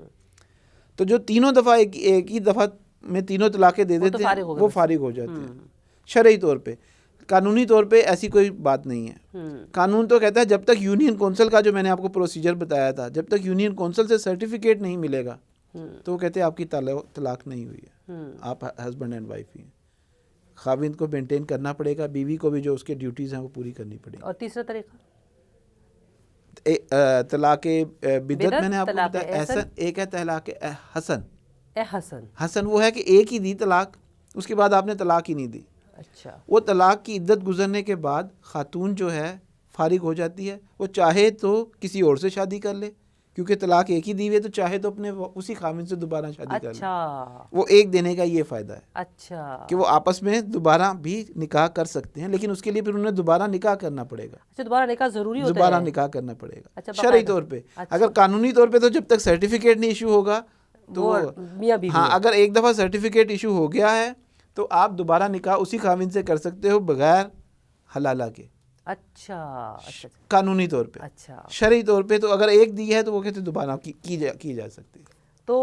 تو جو تینوں دفعہ ایک ہی دفعہ میں تینوں طلاقیں دے دیتے ہیں وہ فارغ ہو جاتے ہیں. شرعی طور پہ, قانونی طور پہ ایسی کوئی بات نہیں ہے. قانون تو کہتا ہے جب تک یونین کونسل کا جو میں نے آپ کو پروسیجر بتایا تھا, جب تک یونین کونسل سے سرٹیفکیٹ نہیں ملے گا تو وہ کہتے ہیں آپ کی طلاق نہیں ہوئی ہے, آپ ہسبینڈ اینڈ وائف ہی ہیں. خاوند کو مینٹین کرنا پڑے گا, بیوی کو بھی جو اس کے ڈیوٹیز ہیں وہ پوری کرنی پڑے گی. اور تیسرا طریقہ طلاق بدعت میں نے آپ کو بتایا. احسن ایک ہے طلاق حسن. حسن وہ ہے کہ ایک ہی دی طلاق, اس کے بعد آپ نے طلاق ہی نہیں دی. اچھا. وہ طلاق کی عدت گزرنے کے بعد خاتون جو ہے فارغ ہو جاتی ہے. وہ چاہے تو کسی اور سے شادی کر لے, کیونکہ طلاق ایک ہی دی ہوئی ہے, تو چاہے تو اپنے اسی خاوند سے دوبارہ شادی کر لے. وہ ایک دینے کا یہ فائدہ ہے. اچھا. کہ وہ آپس میں دوبارہ بھی نکاح کر سکتے ہیں, لیکن اس کے لیے پھر انہیں دوبارہ نکاح کرنا پڑے گا. اچھا, دوبارہ نکاح ضروری ہوتا ہے؟ دوبارہ نکاح کرنا پڑے گا شرعی طور پہ. اگر قانونی طور پہ تو جب تک سرٹیفکیٹ نہیں ایشو ہوگا تو ہاں, اگر ایک دفعہ سرٹیفکیٹ ایشو ہو گیا ہے تو آپ دوبارہ نکاح اسی خاوند سے کر سکتے ہو بغیر حلالہ کے. اچھا. قانونی طور پہ. اچھا. شرعی طور پہ تو اگر ایک دی ہے تو وہ کہتے دوبارہ کی جا سکتی ہے. تو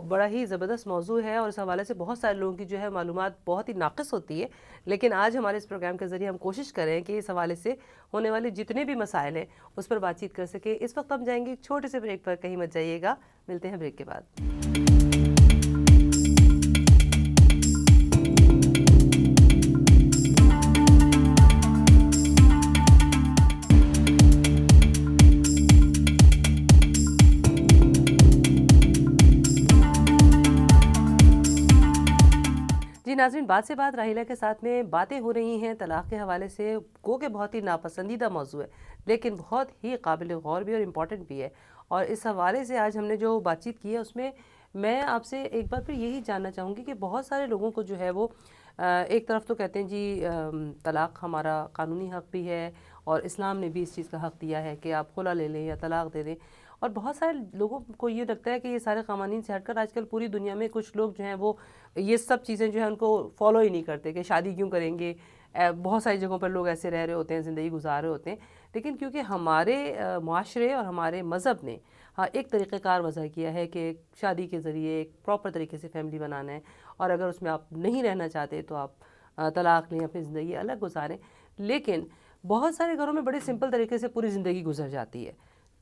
بڑا ہی زبردست موضوع ہے, اور اس حوالے سے بہت سارے لوگوں کی جو ہے معلومات بہت ہی ناقص ہوتی ہے. لیکن آج ہمارے اس پروگرام کے ذریعے ہم کوشش کریں کہ اس حوالے سے ہونے والے جتنے بھی مسائل ہیں اس پر بات چیت کر سکیں. اس وقت ہم جائیں گے ایک چھوٹے سے بریک پر, کہیں مت جائیے گا, ملتے ہیں بریک کے بعد. جی ناظرین, بات سے بات راحیلہ کے ساتھ میں باتیں ہو رہی ہیں طلاق کے حوالے سے, گو کہ بہت ہی ناپسندیدہ موضوع ہے لیکن بہت ہی قابل غور بھی اور امپورٹنٹ بھی ہے. اور اس حوالے سے آج ہم نے جو بات چیت کی ہے اس میں میں آپ سے ایک بار پھر یہی جاننا چاہوں گی کہ بہت سارے لوگوں کو جو ہے وہ ایک طرف تو کہتے ہیں جی طلاق ہمارا قانونی حق بھی ہے اور اسلام نے بھی اس چیز کا حق دیا ہے کہ آپ خلا لے لیں یا طلاق دے دیں, اور بہت سارے لوگوں کو یہ لگتا ہے کہ یہ سارے قوانین سے ہٹ کر آج کل پوری دنیا میں کچھ لوگ جو ہیں وہ یہ سب چیزیں جو ہیں ان کو فالو ہی نہیں کرتے کہ شادی کیوں کریں گے. بہت ساری جگہوں پر لوگ ایسے رہ رہے ہوتے ہیں, زندگی گزار رہے ہوتے ہیں, لیکن کیونکہ ہمارے معاشرے اور ہمارے مذہب نے ایک طریقہ کار وضع کیا ہے کہ شادی کے ذریعے ایک پراپر طریقے سے فیملی بنانا ہے, اور اگر اس میں آپ نہیں رہنا چاہتے تو آپ طلاق لیں, اپنی زندگی الگ گزاریں. لیکن بہت سارے گھروں میں بڑے سمپل طریقے سے پوری زندگی گزر جاتی ہے.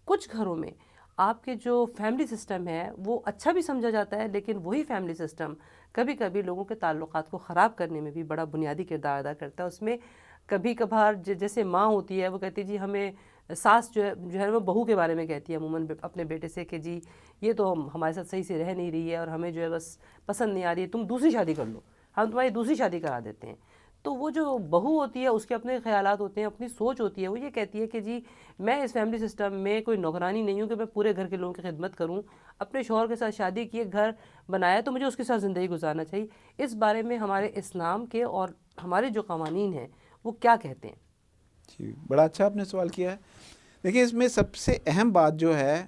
کچھ گھروں میں آپ کے جو فیملی سسٹم ہے وہ اچھا بھی سمجھا جاتا ہے, لیکن وہی فیملی سسٹم کبھی کبھی لوگوں کے تعلقات کو خراب کرنے میں بھی بڑا بنیادی کردار ادا کرتا ہے. اس میں کبھی کبھار جیسے ماں ہوتی ہے وہ کہتی ہے جی ہمیں ساس جو ہے وہ بہو کے بارے میں کہتی ہے عموماً اپنے بیٹے سے کہ جی یہ تو ہمارے ساتھ صحیح سے رہ نہیں رہی ہے اور ہمیں جو ہے بس پسند نہیں آ رہی ہے، تم دوسری شادی کر لو، ہم تمہاری دوسری شادی کرا دیتے ہیں۔ تو وہ جو بہو ہوتی ہے اس کے اپنے خیالات ہوتے ہیں، اپنی سوچ ہوتی ہے، وہ یہ کہتی ہے کہ جی میں اس فیملی سسٹم میں کوئی نوکرانی نہیں ہوں کہ میں پورے گھر کے لوگوں کی خدمت کروں، اپنے شوہر کے ساتھ شادی کی، گھر بنایا تو مجھے اس کے ساتھ زندگی گزارنا چاہیے۔ اس بارے میں ہمارے اسلام کے اور ہمارے جو قوانین ہیں وہ کیا کہتے ہیں؟ جی بڑا اچھا آپ نے سوال کیا ہے۔ دیکھیں اس میں سب سے اہم بات جو ہے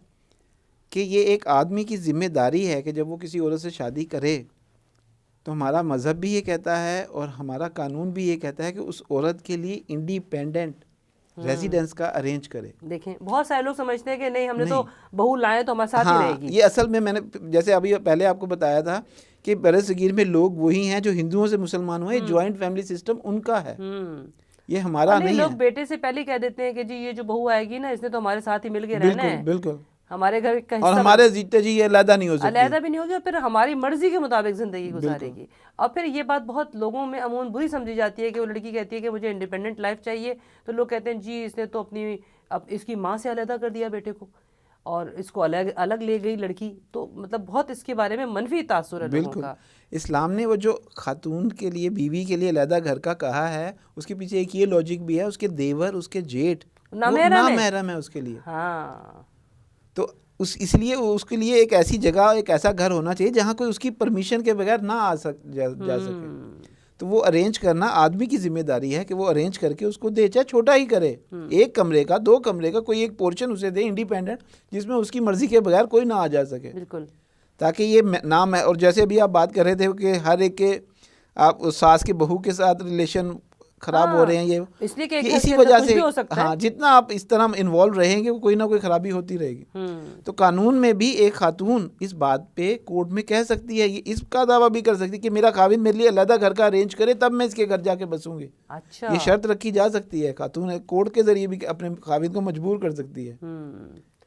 کہ یہ ایک آدمی کی ذمہ داری ہے کہ جب وہ کسی عورت سے شادی کرے تو ہمارا مذہب بھی یہ کہتا ہے اور ہمارا قانون بھی یہ کہتا ہے کہ اس عورت کے لیے انڈیپینڈنٹ ریزیڈنس کا ارینج کرے۔ دیکھیں بہت سارے لوگ سمجھتے ہیں کہ نہیں ہم نے تو بہو لائے تو ہمارے ساتھ ہی رہے گی۔ یہ اصل میں نے جیسے ابھی پہلے آپ کو بتایا تھا کہ بر صغیر میں لوگ وہی ہیں جو ہندوؤں سے مسلمان ہوئے، جوائنٹ فیملی سسٹم ان کا ہے، یہ ہمارا نہیں ہے۔ لوگ بیٹے سے پہلے کہہ دیتے ہیں کہ جی یہ جو بہو آئے گی نا اس نے تو ہمارے ساتھ ہی مل کے رہنا ہے، بالکل ہمارے گھر کا اور ہمارے جیتے جی یہ علیحدہ نہیں ہو سکتی، علیحدہ بھی نہیں ہوگی، اور پھر ہماری مرضی کے مطابق زندگی گزارے گی۔ اور پھر یہ بات بہت لوگوں میں عموماً بری سمجھی جاتی ہے کہ وہ لڑکی کہتی ہے کہ مجھے انڈیپینڈنٹ لائف چاہیے، تو لوگ کہتے ہیں جی اس نے تو اس کی ماں سے علیحدہ کر دیا بیٹے کو اور اس کو الگ لے گئی لڑکی، تو مطلب بہت اس کے بارے میں منفی تاثر ہے لوگوں کا۔ اسلام نے وہ جو خاتون کے لیے بیوی کے لیے علیحدہ گھر کا کہا ہے اس کے پیچھے ایک یہ لاجک بھی ہے، اس کے دیور اس کے جیٹھ نامحرم ہے اس کے لیے، تو اس لیے اس کے لیے ایک ایسی جگہ ایک ایسا گھر ہونا چاہیے جہاں کوئی اس کی پرمیشن کے بغیر نہ جا سکے، تو وہ ارینج کرنا آدمی کی ذمہ داری ہے کہ وہ ارینج کر کے اس کو دے، چاہے چھوٹا ہی کرے، 1 کمرے کا 2 کمرے کا کوئی ایک پورشن اسے دے انڈیپینڈنٹ، جس میں اس کی مرضی کے بغیر کوئی نہ آ جا سکے، بالکل، تاکہ یہ نام ہے۔ اور جیسے ابھی آپ بات کر رہے تھے کہ ہر ایک کے آپ ساس کے بہو کے ساتھ ریلیشن خراب ہو رہے ہیں، یہ اس لیے کہ اسی وجہ سے جتنا آپ اس طرح انوالو رہیں گے کوئی نہ کوئی خرابی ہوتی رہے گی۔ تو قانون میں بھی ایک خاتون اس بات پہ کورٹ میں کہہ سکتی ہے، اس کا دعویٰ بھی کر سکتی ہے کہ میرا خاوند میرے لیے علیحدہ گھر کا ارینج کرے تب میں اس کے گھر جا کے بسوں گی، یہ شرط رکھی جا سکتی ہے، خاتون کورٹ کے ذریعے بھی اپنے خاوند کو مجبور کر سکتی ہے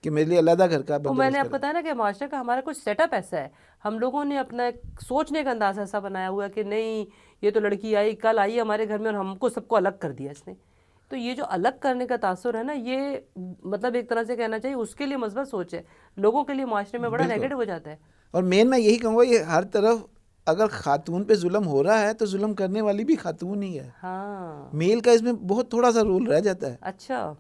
کہ میرے لیے علیحدہ گھر کا بندوبست۔ میں نے آپ کو بتایا نا کہ معاشرے کا ہمارا کچھ سیٹ اپ ایسا ہے، ہم لوگوں نے اپنا سوچنے کا انداز ایسا بنایا ہوا ہے کہ نہیں یہ تو لڑکی آئی کل آئی ہمارے گھر میں اور ہم کو سب کو الگ کر دیا اس نے، تو یہ جو الگ کرنے کا تاثر ہے نا، یہ مطلب ایک طرح سے کہنا چاہیے اس کے لیے مثبت سوچ ہے، لوگوں کے لیے معاشرے میں بڑا نیگیٹو ہو جاتا ہے۔ اور مین میں یہی کہوں گا یہ ہر طرف اگر خاتون پہ ظلم ہو رہا ہے تو ظلم کرنے والی بھی خاتون ہی ہے، میل کا اس میں بہت تھوڑا سا رول رہ جاتا ہے۔ اچھا،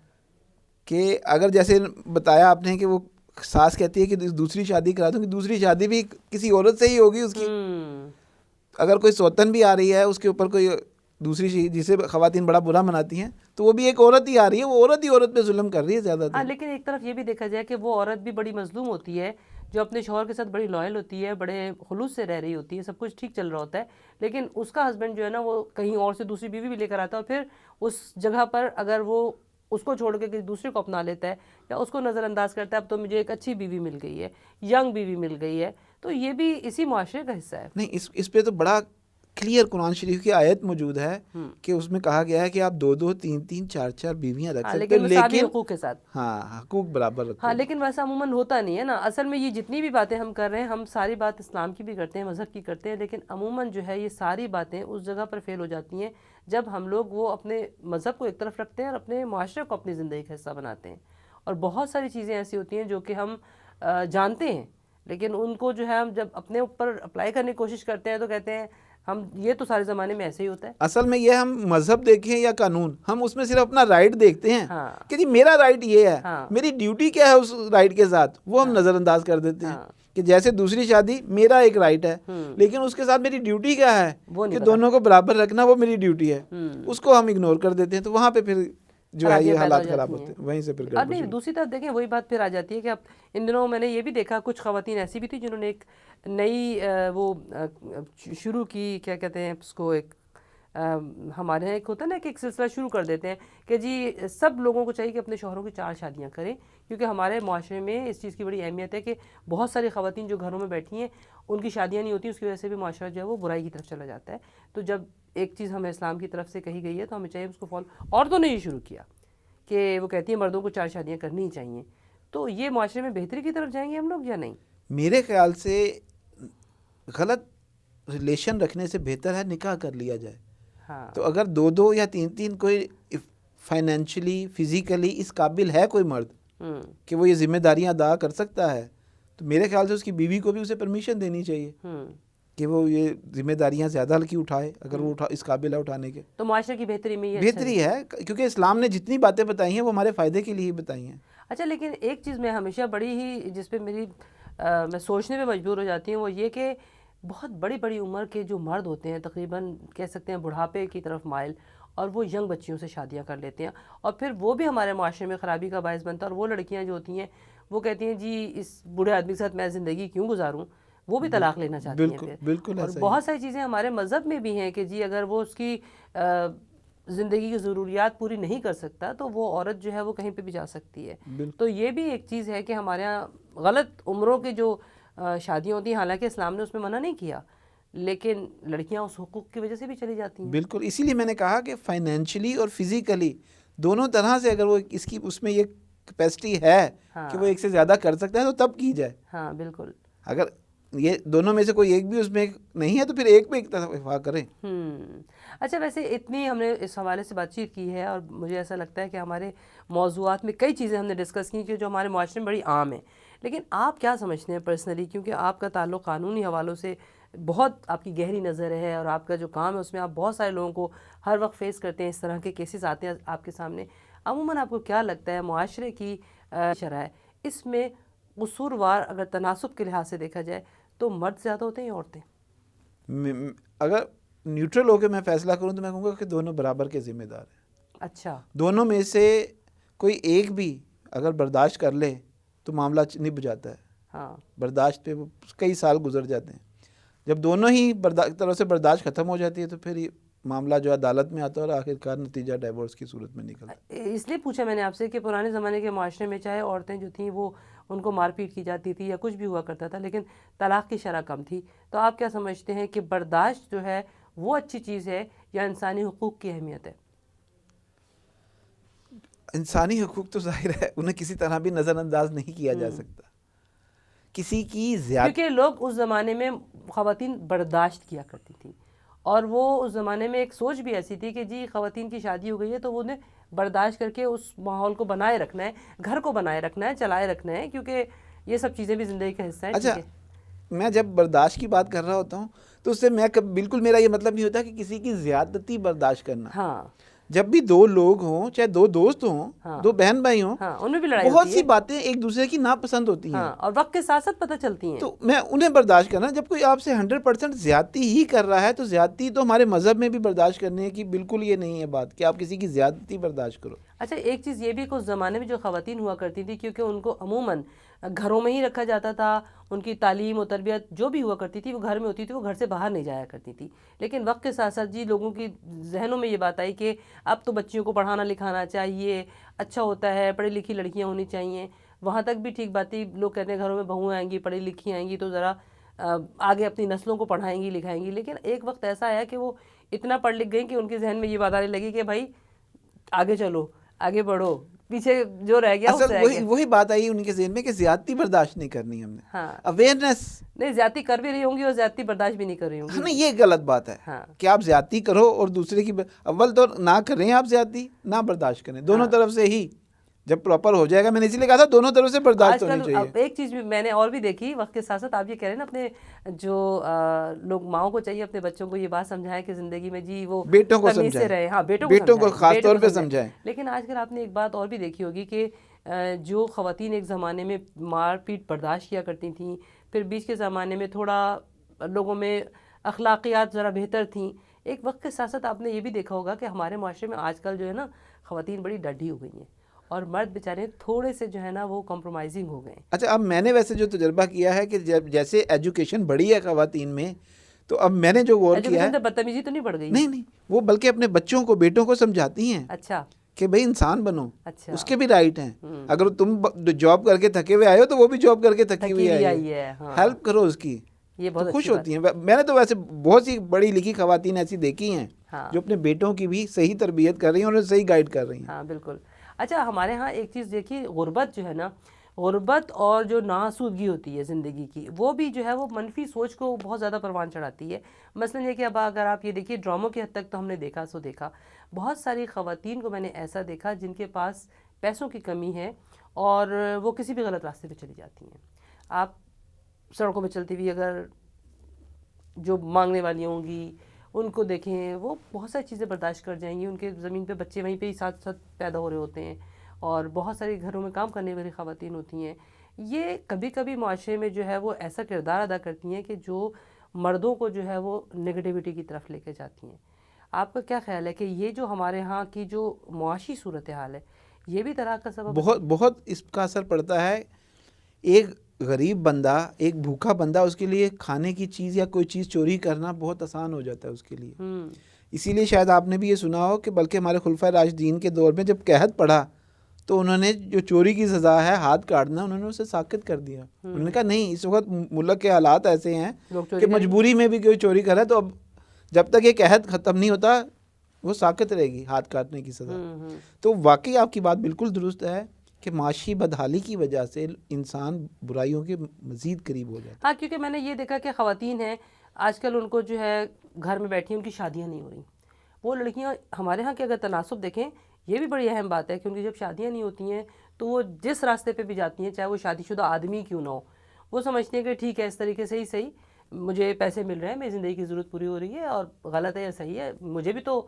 کہ اگر جیسے بتایا آپ نے کہ وہ ساس کہتی ہے کہ دوسری شادی کرا دوں، کہ دوسری شادی بھی کسی عورت سے ہی ہوگی اس کی، اگر کوئی سوتن بھی آ رہی ہے اس کے اوپر کوئی دوسری جسے خواتین بڑا برا مناتی ہیں تو وہ بھی ایک عورت ہی آ رہی ہے، وہ عورت ہی عورت پہ ظلم کر رہی ہے زیادہ تر۔ لیکن ایک طرف یہ بھی دیکھا جائے کہ وہ عورت بھی بڑی مظلوم ہوتی ہے جو اپنے شوہر کے ساتھ بڑی لائل ہوتی ہے، بڑے خلوص سے رہ رہی ہوتی ہے، سب کچھ ٹھیک چل رہا ہوتا ہے، لیکن اس کا ہسبینڈ جو ہے نا وہ کہیں اور سے دوسری بیوی بھی لے کر آتا ہے، اور پھر اس جگہ پر اگر وہ اس کو چھوڑ کے کسی دوسرے کو اپنا لیتا ہے یا اس کو نظر انداز کرتا ہے اب تو مجھے ایک اچھی بیوی مل گئی ہے، ینگ بیوی مل گئی ہے، تو یہ بھی اسی معاشرے کا حصہ ہے۔ نہیں اس پہ تو بڑا کلیئر قرآن شریف کی آیت موجود ہے کہ اس میں کہا گیا ہے کہ آپ 2 3 4 بیویاں رکھ سکتے ہیں، لیکن حقوق کے ساتھ، حقوق برابر رکھو۔ لیکن ویسا عموماً ہوتا نہیں ہے نا، اصل میں یہ جتنی بھی باتیں ہم کر رہے ہیں ہم ساری بات اسلام کی بھی کرتے ہیں، مذہب کی کرتے ہیں، لیکن عموماً جو ہے یہ ساری باتیں اس جگہ پر فیل ہو جاتی ہیں جب ہم لوگ وہ اپنے مذہب کو ایک طرف رکھتے ہیں اور اپنے معاشرے کو اپنی زندگی کا حصہ بناتے ہیں، اور بہت ساری چیزیں ایسی ہوتی ہیں جو کہ ہم جانتے ہیں لیکن ان کو جو ہے ہم جب اپنے اوپر اپلائی کرنے کی کوشش کرتے ہیں تو کہتے ہیں ہم یہ تو سارے زمانے میں ایسے ہی ہوتا ہے۔ اصل میں یہ ہم مذہب دیکھیں یا قانون، ہم اس میں صرف اپنا رائٹ دیکھتے ہیں کہ جی میرا رائٹ یہ ہے، میری ڈیوٹی کیا ہے اس رائٹ کے ساتھ، وہ ہم نظر انداز کر دیتے ہیں کہ جیسے دوسری شادی میرا ایک رائٹ ہے لیکن اس کے ساتھ میری ڈیوٹی کیا ہے کہ دونوں کو برابر رکھنا، وہ میری ڈیوٹی ہے، اس کو ہم اگنور کر دیتے ہیں، تو وہاں پہ پھر جو ہے یہ حالات خراب ہوتے ہیں، وہیں سے پھر اور نہیں دوسری طرف دیکھیں وہی بات پھر آ جاتی ہے کہ اب ان دنوں میں نے یہ بھی دیکھا کچھ خواتین ایسی بھی تھی جنہوں نے ایک نئی وہ شروع کی، کیا کہتے ہیں اس کو، ایک ہمارے یہاں ایک ہوتا ہے نا کہ ایک سلسلہ شروع کر دیتے ہیں کہ جی سب لوگوں کو چاہیے کہ اپنے شوہروں کی 4 شادیاں کریں، کیونکہ ہمارے معاشرے میں اس چیز کی بڑی اہمیت ہے کہ بہت ساری خواتین جو گھروں میں بیٹھی ہیں ان کی شادیاں نہیں ہوتی، اس کی وجہ سے بھی معاشرہ جو ہے وہ برائی کی طرف چلا جاتا ہے۔ تو جب ایک چیز ہمیں اسلام کی طرف سے کہی گئی ہے تو ہمیں چاہیے اس کو فالو، عورتوں نے یہ شروع کیا کہ وہ کہتی ہیں مردوں کو 4 شادیاں کرنی ہی چاہیے، تو یہ معاشرے میں بہتری کی طرف جائیں گے ہم لوگ یا نہیں؟ میرے خیال سے غلط ریلیشن رکھنے سے بہتر ہے نکاح کر لیا جائے، تو اگر 2 یا 3 کوئی فائنینشلی فزیکلی اس قابل ہے کوئی مرد ہوں کہ وہ یہ ذمہ داریاں ادا کر سکتا ہے، تو میرے خیال سے اس کی بیوی کو بھی اسے پرمیشن دینی چاہیے ہوں کہ وہ یہ ذمہ داریاں زیادہ ہلکی اٹھائے اگر وہ اس قابل ہے اٹھانے کے. تو معاشرے کی بہتری میں یہ بہتری ہے کیونکہ اسلام نے جتنی باتیں بتائی ہیں وہ ہمارے فائدے کے لیے ہی بتائی ہیں. اچھا لیکن ایک چیز میں ہمیشہ بڑی ہی جس پہ میری میں سوچنے پہ مجبور ہو جاتی ہوں وہ یہ کہ بہت بڑی بڑی عمر کے جو مرد ہوتے ہیں تقریباً کہہ سکتے ہیں بڑھاپے کی طرف مائل، اور وہ ینگ بچیوں سے شادیاں کر لیتے ہیں، اور پھر وہ بھی ہمارے معاشرے میں خرابی کا باعث بنتا ہے. اور وہ لڑکیاں جو ہوتی ہیں وہ کہتی ہیں جی اس بوڑھے آدمی کے ساتھ میں زندگی کیوں گزاروں، وہ بھی طلاق لینا چاہتی ہیں پھر. بالکل اور ایسا ہی بہت ساری چیزیں ہمارے مذہب میں بھی ہیں کہ جی اگر وہ اس کی زندگی کی ضروریات پوری نہیں کر سکتا تو وہ عورت جو ہے وہ کہیں پہ بھی جا سکتی ہے. تو یہ بھی ایک چیز ہے کہ ہمارے ہاں غلط عمروں کی جو شادیاں ہوتی ہیں، حالانکہ اسلام نے اس میں منع نہیں کیا، لیکن لڑکیاں اس حقوق کی وجہ سے بھی چلی جاتی ہیں. بالکل، اسی لیے میں نے کہا کہ فائنینشلی اور فزیکلی دونوں طرح سے اگر وہ اس کی اس میں یہ کیپیسٹی ہے کہ وہ ایک سے زیادہ کر سکتا ہے تو تب کی جائے. ہاں بالکل. اگر یہ دونوں میں سے کوئی ایک بھی اس میں نہیں ہے تو پھر ایک پہ اتفاق کریں. اچھا ویسے اتنی ہم نے اس حوالے سے بات چیت کی ہے، اور مجھے ایسا لگتا ہے کہ ہمارے موضوعات میں کئی چیزیں ہم نے ڈسکس کی جو ہمارے معاشرے میں بڑی عام ہیں، لیکن آپ کیا سمجھتے ہیں پرسنلی، کیونکہ آپ کا تعلق قانونی حوالوں سے بہت آپ کی گہری نظر ہے اور آپ کا جو کام ہے اس میں آپ بہت سارے لوگوں کو ہر وقت فیس کرتے ہیں، اس طرح کے کیسز آتے ہیں آپ کے سامنے. عموماً آپ کو کیا لگتا ہے معاشرے کی شرح اس میں قصوروار اگر تناسب کے لحاظ سے دیکھا جائے تو مرد زیادہ ہوتے ہیں یا عورتیں؟ اگر نیوٹرل ہو کے میں فیصلہ کروں تو میں کہوں گا کہ دونوں برابر کے ذمہ دار ہیں. اچھا. دونوں میں سے کوئی ایک بھی اگر برداشت کر لے تو معاملہ نب جاتا ہے. ہاں برداشت پہ وہ کئی سال گزر جاتے ہیں. جب دونوں ہی طرح سے برداشت ختم ہو جاتی ہے تو پھر یہ معاملہ جو عدالت میں آتا ہے اور آخرکار نتیجہ ڈائیورس کی صورت میں نکلتا ہے. اس لیے پوچھا میں نے آپ سے کہ پرانے زمانے کے معاشرے میں چاہے عورتیں جو تھیں وہ ان کو مار پیٹ کی جاتی تھی یا کچھ بھی ہوا کرتا تھا، لیکن طلاق کی شرح کم تھی. تو آپ کیا سمجھتے ہیں کہ برداشت جو ہے وہ اچھی چیز ہے یا انسانی حقوق کی اہمیت ہے؟ انسانی حقوق تو ظاہر ہے انہیں کسی طرح بھی نظر انداز نہیں کیا جا سکتا. کسی کی زیادہ کیونکہ لوگ اس زمانے میں خواتین برداشت کیا کرتی تھیں، اور وہ اس زمانے میں ایک سوچ بھی ایسی تھی کہ جی خواتین کی شادی ہو گئی ہے تو انہیں برداشت کر کے اس ماحول کو بنائے رکھنا ہے، گھر کو بنائے رکھنا ہے، چلائے رکھنا ہے، کیونکہ یہ سب چیزیں بھی زندگی کا حصہ ہیں. اچھا میں جب برداشت کی بات کر رہا ہوتا ہوں تو اس سے میں بالکل میرا یہ مطلب نہیں ہوتا کہ کسی کی زیادتی برداشت کرنا. ہاں جب بھی دو لوگ ہوں، چاہے دو دوست ہوں، دو بہن بھائی ہوں، ان میں بھی لڑائی بہت سی باتیں ایک دوسرے کی ناپسند ہوتی ہیں اور وقت کے ساتھ ساتھ پتہ چلتی ہیں. تو میں انہیں برداشت کرنا. جب کوئی آپ سے 100% زیادتی ہی کر رہا ہے تو زیادتی تو ہمارے مذہب میں بھی برداشت کرنے کی بالکل یہ نہیں ہے بات کہ آپ کسی کی زیادتی برداشت کرو. اچھا ایک چیز یہ بھی کہ اس زمانے میں جو خواتین ہوا کرتی تھی کیونکہ ان کو عموماً گھروں میں ہی رکھا جاتا تھا، ان کی تعلیم و تربیت جو بھی ہوا کرتی تھی وہ گھر میں ہوتی تھی، وہ گھر سے باہر نہیں جایا کرتی تھی. لیکن وقت کے ساتھ ساتھ جی لوگوں کی ذہنوں میں یہ بات آئی کہ اب تو بچیوں کو پڑھانا لکھانا چاہیے، اچھا ہوتا ہے، پڑھی لکھی لڑکیاں ہونی چاہیے. وہاں تک بھی ٹھیک بات ہی، لوگ کہتے ہیں گھروں میں بہویں آئیں گی، پڑھی لکھی آئیں گی تو ذرا آگے اپنی نسلوں کو پڑھائیں گی لکھائیں گی. لیکن ایک وقت ایسا آیا کہ وہ اتنا پڑھ لکھ گئیں کہ ان کے ذہن میں یہ بات آنے لگی کہ بھائی آگے چلو، آگے بڑھو، پیچھے جو رہ گیا اصل وہی بات آئی ان کے ذہن میں کہ زیادتی برداشت نہیں کرنی ہم نے. اویئرنیس نہیں، زیادتی کر بھی رہی ہوں گی اور زیادتی برداشت بھی نہیں کر رہی ہوں گی. نہیں، یہ غلط بات ہے کہ آپ زیادتی کرو اور دوسرے کی اول تو نہ کریں آپ زیادتی، نہ برداشت کریں، دونوں طرف سے ہی جب پراپر ہو جائے گا. میں نے اسی لیے کہا تھا دونوں طرف سے برداشت ہونی چاہیے. اب ایک چیز بھی میں نے اور بھی دیکھی وقت کے ساتھ ساتھ، آپ یہ کہہ رہے ہیں نا اپنے جو لوگ ماؤں کو چاہیے اپنے بچوں کو یہ بات سمجھائیں کہ زندگی میں جی وہ بیٹوں کو تمیز سے رہے. ہاں بیٹوں کو خاص طور پہ سمجھائیں. لیکن آج کل آپ نے ایک بات اور بھی دیکھی ہوگی کہ جو خواتین ایک زمانے میں مار پیٹ برداشت کیا کرتی تھیں، پھر بیچ کے زمانے میں تھوڑا لوگوں میں اخلاقیات ذرا بہتر تھیں، ایک وقت کے ساتھ ساتھ آپ نے یہ بھی دیکھا ہوگا کہ ہمارے معاشرے میں آج کل جو ہے نا خواتین بڑی ڈڈی ہو گئی ہیں اور مرد بیچارے تھوڑے سے جو ہے نا وہ کمپرومائزنگ ہو گئے. اچھا اب میں نے ویسے جو تجربہ کیا ہے کہ جب جیسے ایجوکیشن بڑھی ہے خواتین میں تو اب میں نے جو غور کیا ہے بدتمیزی تو نہیں بڑھ گئی. نہیں، وہ بلکہ اپنے بچوں کو بیٹوں کو سمجھاتی ہیں. اچھا کہ بھئی انسان بنو. اچھا اس کے بھی رائٹ ہیں. اگر تم جاب کر کے تھکے ہوئے آئے ہو تو وہ بھی جاب کر کے تھکی ہوئی آئی ہے، ہیلپ کرو اس کی. یہ بہت خوش ہوتی ہیں. میں نے تو ویسے بہت سی پڑھی لکھی خواتین ایسی دیکھی ہیں جو اپنے بیٹوں کی بھی صحیح تربیت کر رہی ہیں اور انہیں صحیح گائیڈ کر رہی ہیں. ہاں بالکل. اچھا ہمارے ہاں ایک چیز دیکھیے، غربت جو ہے نا غربت اور جو ناسودگی ہوتی ہے زندگی کی، وہ بھی جو ہے وہ منفی سوچ کو بہت زیادہ پروان چڑھاتی ہے. مثلا یہ کہ اب اگر آپ یہ دیکھیے ڈراموں کی حد تک تو ہم نے دیکھا بہت ساری خواتین کو میں نے ایسا دیکھا جن کے پاس پیسوں کی کمی ہے اور وہ کسی بھی غلط راستے پہ چلی جاتی ہیں. آپ سڑکوں پہ چلتی ہوئی اگر جو مانگنے والی ہوں گی ان کو دیکھیں، وہ بہت ساری چیزیں برداشت کر جائیں گی. ان کے زمین پہ بچے وہیں پہ ہی ساتھ ساتھ پیدا ہو رہے ہوتے ہیں اور بہت ساری گھروں میں کام کرنے والی خواتین ہوتی ہیں. یہ کبھی کبھی معاشرے میں جو ہے وہ ایسا کردار ادا کرتی ہیں کہ جو مردوں کو جو ہے وہ نگیٹیوٹی کی طرف لے کے جاتی ہیں. آپ کا کیا خیال ہے کہ یہ جو ہمارے ہاں کی جو معاشی صورتحال ہے یہ بھی طلاق کا سبب بہت بہت اس کا اثر پڑتا ہے. ایک غریب بندہ، ایک بھوکا بندہ، اس کے لیے کھانے کی چیز یا کوئی چیز چوری کرنا بہت آسان ہو جاتا ہے اس کے لیے. اسی لیے شاید آپ نے بھی یہ سنا ہو کہ بلکہ ہمارے خلفائے راشدین کے دور میں جب قحط پڑا تو انہوں نے جو چوری کی سزا ہے ہاتھ کاٹنا، انہوں نے اسے ساکت کر دیا. انہوں نے کہا نہیں، اس وقت ملک کے حالات ایسے ہیں کہ مجبوری میں بھی کوئی چوری کرے تو اب جب تک یہ قحط ختم نہیں ہوتا وہ ساکت رہے گی ہاتھ کاٹنے کی سزا. تو واقعی آپ کی بات بالکل درست ہے کہ معاشی بدحالی کی وجہ سے انسان برائیوں کے مزید قریب ہو جاتا ہے. ہاں، کیونکہ میں نے یہ دیکھا کہ خواتین ہیں آج کل ان کو جو ہے گھر میں بیٹھی ان کی شادیاں نہیں ہو رہی. وہ لڑکیاں ہمارے ہاں کے اگر تناسب دیکھیں، یہ بھی بڑی اہم بات ہے کیونکہ جب شادیاں نہیں ہوتی ہیں تو وہ جس راستے پہ بھی جاتی ہیں، چاہے وہ شادی شدہ آدمی کیوں نہ ہو، وہ سمجھتی ہیں کہ ٹھیک ہے اس طریقے سے ہی صحیح، مجھے پیسے مل رہے ہیں، میری زندگی کی ضرورت پوری ہو رہی ہے، اور غلط ہے یا صحیح ہے مجھے بھی تو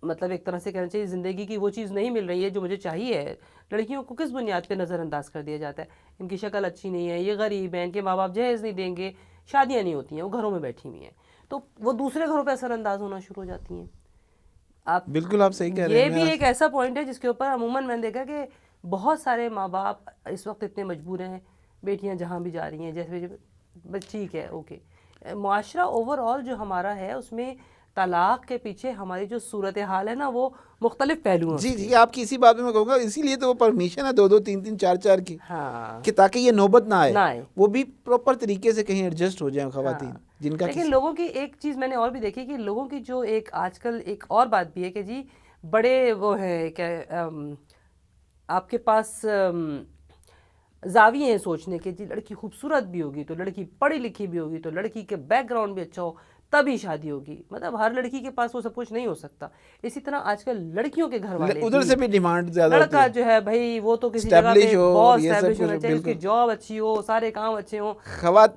مطلب ایک طرح سے کہنا چاہیے زندگی کی وہ چیز نہیں مل رہی ہے جو مجھے چاہیے. لڑکیوں کو کس بنیاد پہ نظر انداز کر دیا جاتا ہے؟ ان کی شکل اچھی نہیں ہے، یہ غریب ہیں، ان کے ماں باپ جہیز نہیں دیں گے، شادیاں نہیں ہوتی ہیں، وہ گھروں میں بیٹھی ہوئی ہیں، تو وہ دوسرے گھروں پہ اثر انداز ہونا شروع ہو جاتی ہیں. بالکل آپ صحیح کہہ رہے ہیں. یہ بھی ایک ایسا پوائنٹ ہے جس کے اوپر عموماً میں نے دیکھا کہ بہت سارے ماں باپ اس وقت اتنے مجبور ہیں، بیٹیاں جہاں بھی جا رہی ہیں جیسے بس ٹھیک ہے اوکے. معاشرہ اوور آل جو ہمارا ہے اس میں طلاق کے پیچھے ہماری جو صورتحال ہے نا وہ مختلف پہلو ہیں. جی آپ کی اسی بات میں کہوں گا، اسی لیے تو وہ پرمیشن ہے 2-2 3-3 4-4 کی، ہاں، کہ تاکہ یہ نوبت نہ آئے، وہ بھی پراپر طریقے سے کہیں ایڈجسٹ ہو جائیں خواتین جن کا. لیکن لوگوں کی ایک چیز میں نے اور بھی دیکھی کہ لوگوں کی جو ایک آج کل ایک اور بات بھی ہے کہ جی بڑے وہ ہیں کہ آپ کے پاس زاویے ہیں سوچنے کے، جی لڑکی خوبصورت بھی ہوگی تو لڑکی پڑھی لکھی بھی ہوگی تو لڑکی کے بیک گراؤنڈ بھی اچھا ہو تبھی شادی ہوگی. مطلب ہر لڑکی کے پاس وہ سب کچھ نہیں ہو سکتا. اسی طرح آج کل لڑکیوں کے گھر والے ادھر سے بھی ڈیمانڈ زیادہ ہوتی ہے، لڑکا جو ہے بھائی وہ تو کسی جگہ پہ بہت اسٹیبلش ہونا چاہیے، اس کی جاب اچھی ہو، سارے کام اچھے ہوں.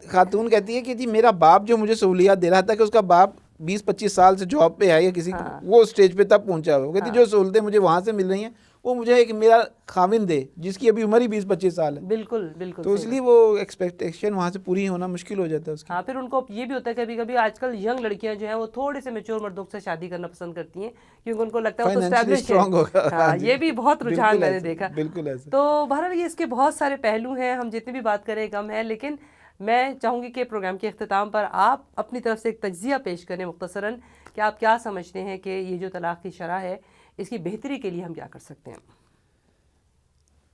خاتون کہتی ہے کہ جی میرا باپ جو مجھے سہولیات دے رہا تھا، کہ اس کا باپ 20-25 سال سے جاب پہ ہے یا کسی وہ اسٹیج پہ تب پہنچا ہوا، کہتی جو سہولتیں مجھے وہاں سے مل رہی ہیں وہ مجھے ایک میرا خاوند دے جس کی ابھی عمر ہی 20-25 سال ہے. بالکل بالکل. تو اس لیے وہ ایکسپیکٹیشن وہاں سے پوری ہونا مشکل ہو جاتا ہے اس کی. ہاں، پھر ان کو یہ بھی ہوتا ہے کبھی کبھی آج کل ینگ لڑکیاں جو ہیں وہ تھوڑے سے میچور مردوں سے شادی کرنا پسند کرتی ہیں کیونکہ ان کو لگتا ہے وہ تو اسٹیبلش ہے. ہاں، یہ بھی بہت رجحان میں نے دیکھا. بالکل ایسا. تو بہرحال یہ اس کے بہت سارے پہلو ہیں، ہم جتنی بھی بات کریں کم ہے، لیکن میں چاہوں گی کہ پروگرام کے اختتام پر آپ اپنی طرف سے ایک تجزیہ پیش کریں مختصراً کہ آپ کیا سمجھتے ہیں کہ یہ جو طلاق کی شرح ہے اس کی بہتری کے لیے ہم کیا کر سکتے ہیں؟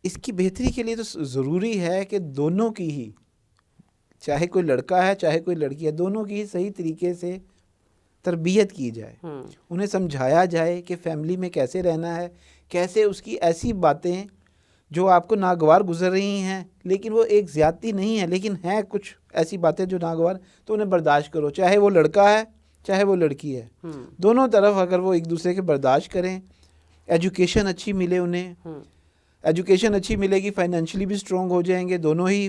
اس کی بہتری کے لیے تو ضروری ہے کہ دونوں کی ہی، چاہے کوئی لڑکا ہے چاہے کوئی لڑکی ہے، دونوں کی ہی صحیح طریقے سے تربیت کی جائے. انہیں سمجھایا جائے کہ فیملی میں کیسے رہنا ہے، کیسے اس کی ایسی باتیں جو آپ کو ناگوار گزر رہی ہیں لیکن وہ ایک زیادتی نہیں ہے لیکن ہیں کچھ ایسی باتیں جو ناگوار، تو انہیں برداشت کرو، چاہے وہ لڑکا ہے چاہے وہ لڑکی ہے. دونوں طرف اگر وہ ایک دوسرے کے برداشت کریں، ایجوکیشن اچھی ملے انہیں، ایجوکیشن اچھی ملے گی، فائنینشلی بھی سٹرونگ ہو جائیں گے، دونوں ہی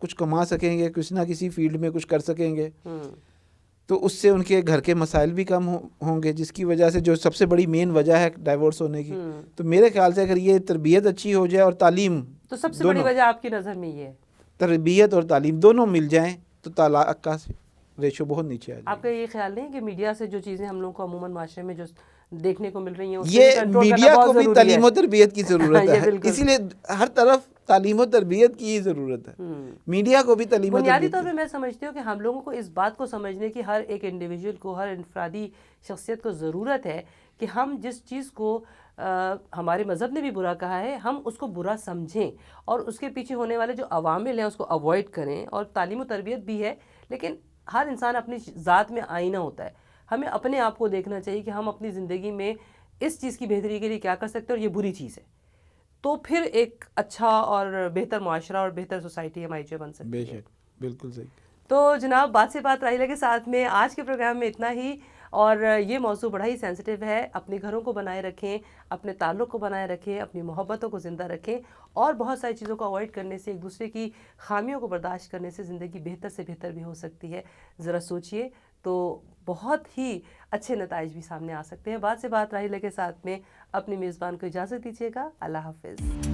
کچھ کما سکیں گے، کسی نہ کسی فیلڈ میں کچھ کر سکیں گے، تو اس سے ان کے گھر کے مسائل بھی کم ہوں گے، جس کی وجہ سے جو سب سے بڑی مین وجہ ہے ڈائیورس ہونے کی. تو میرے خیال سے اگر یہ تربیت اچھی ہو جائے اور تعلیم، تو سب سے بڑی وجہ آپ کی نظر میں یہ ہے تربیت اور تعلیم دونوں مل جائیں تو طلاق کا ریشو بہت نیچے آ جائے. آپ کا یہ خیال نہیں کہ میڈیا سے جو چیزیں ہم لوگوں کو عموماً معاشرے میں جو دیکھنے کو مل رہی ہیں یہ میڈیا کو بھی تعلیم و تربیت کی ضرورت ہے، اسی لیے ہر طرف تعلیم و تربیت کی ہی ضرورت ہے. میڈیا کو بھی تعلیم و تربیت. بنیادی طور پہ میں سمجھتی ہوں کہ ہم لوگوں کو اس بات کو سمجھنے کی ہر ایک انڈیویجول کو، ہر انفرادی شخصیت کو ضرورت ہے کہ ہم جس چیز کو ہمارے مذہب نے بھی برا کہا ہے ہم اس کو برا سمجھیں اور اس کے پیچھے ہونے والے جو عوامل ہیں اس کو اوائڈ کریں. اور تعلیم و تربیت بھی ہے لیکن ہر انسان اپنی ذات میں آئینہ ہوتا ہے، ہمیں اپنے آپ کو دیکھنا چاہیے کہ ہم اپنی زندگی میں اس چیز کی بہتری کے لیے کیا کر سکتے ہیں اور یہ بری چیز ہے تو پھر ایک اچھا اور بہتر معاشرہ اور بہتر سوسائٹی ہماری جو بن سکتی بے ہے. شک بالکل صحیح. تو جناب بات سے بات راحیلہ کے ساتھ میں آج کے پروگرام میں اتنا ہی. اور یہ موضوع بڑا ہی سینسٹیو ہے. اپنے گھروں کو بنائے رکھیں, اپنے تعلق کو بنائے رکھیں, اپنی محبتوں کو زندہ رکھیں, اور بہت ساری چیزوں کو اوائڈ کرنے سے, ایک دوسرے کی خامیوں کو برداشت کرنے سے زندگی بہتر سے بہتر بھی ہو سکتی ہے. ذرا سوچئے تو بہت ہی اچھے نتائج بھی سامنے آ سکتے ہیں. بات سے بات راحیلہ کے ساتھ میں اپنی میزبان کو اجازت دیجیے گا. اللہ حافظ.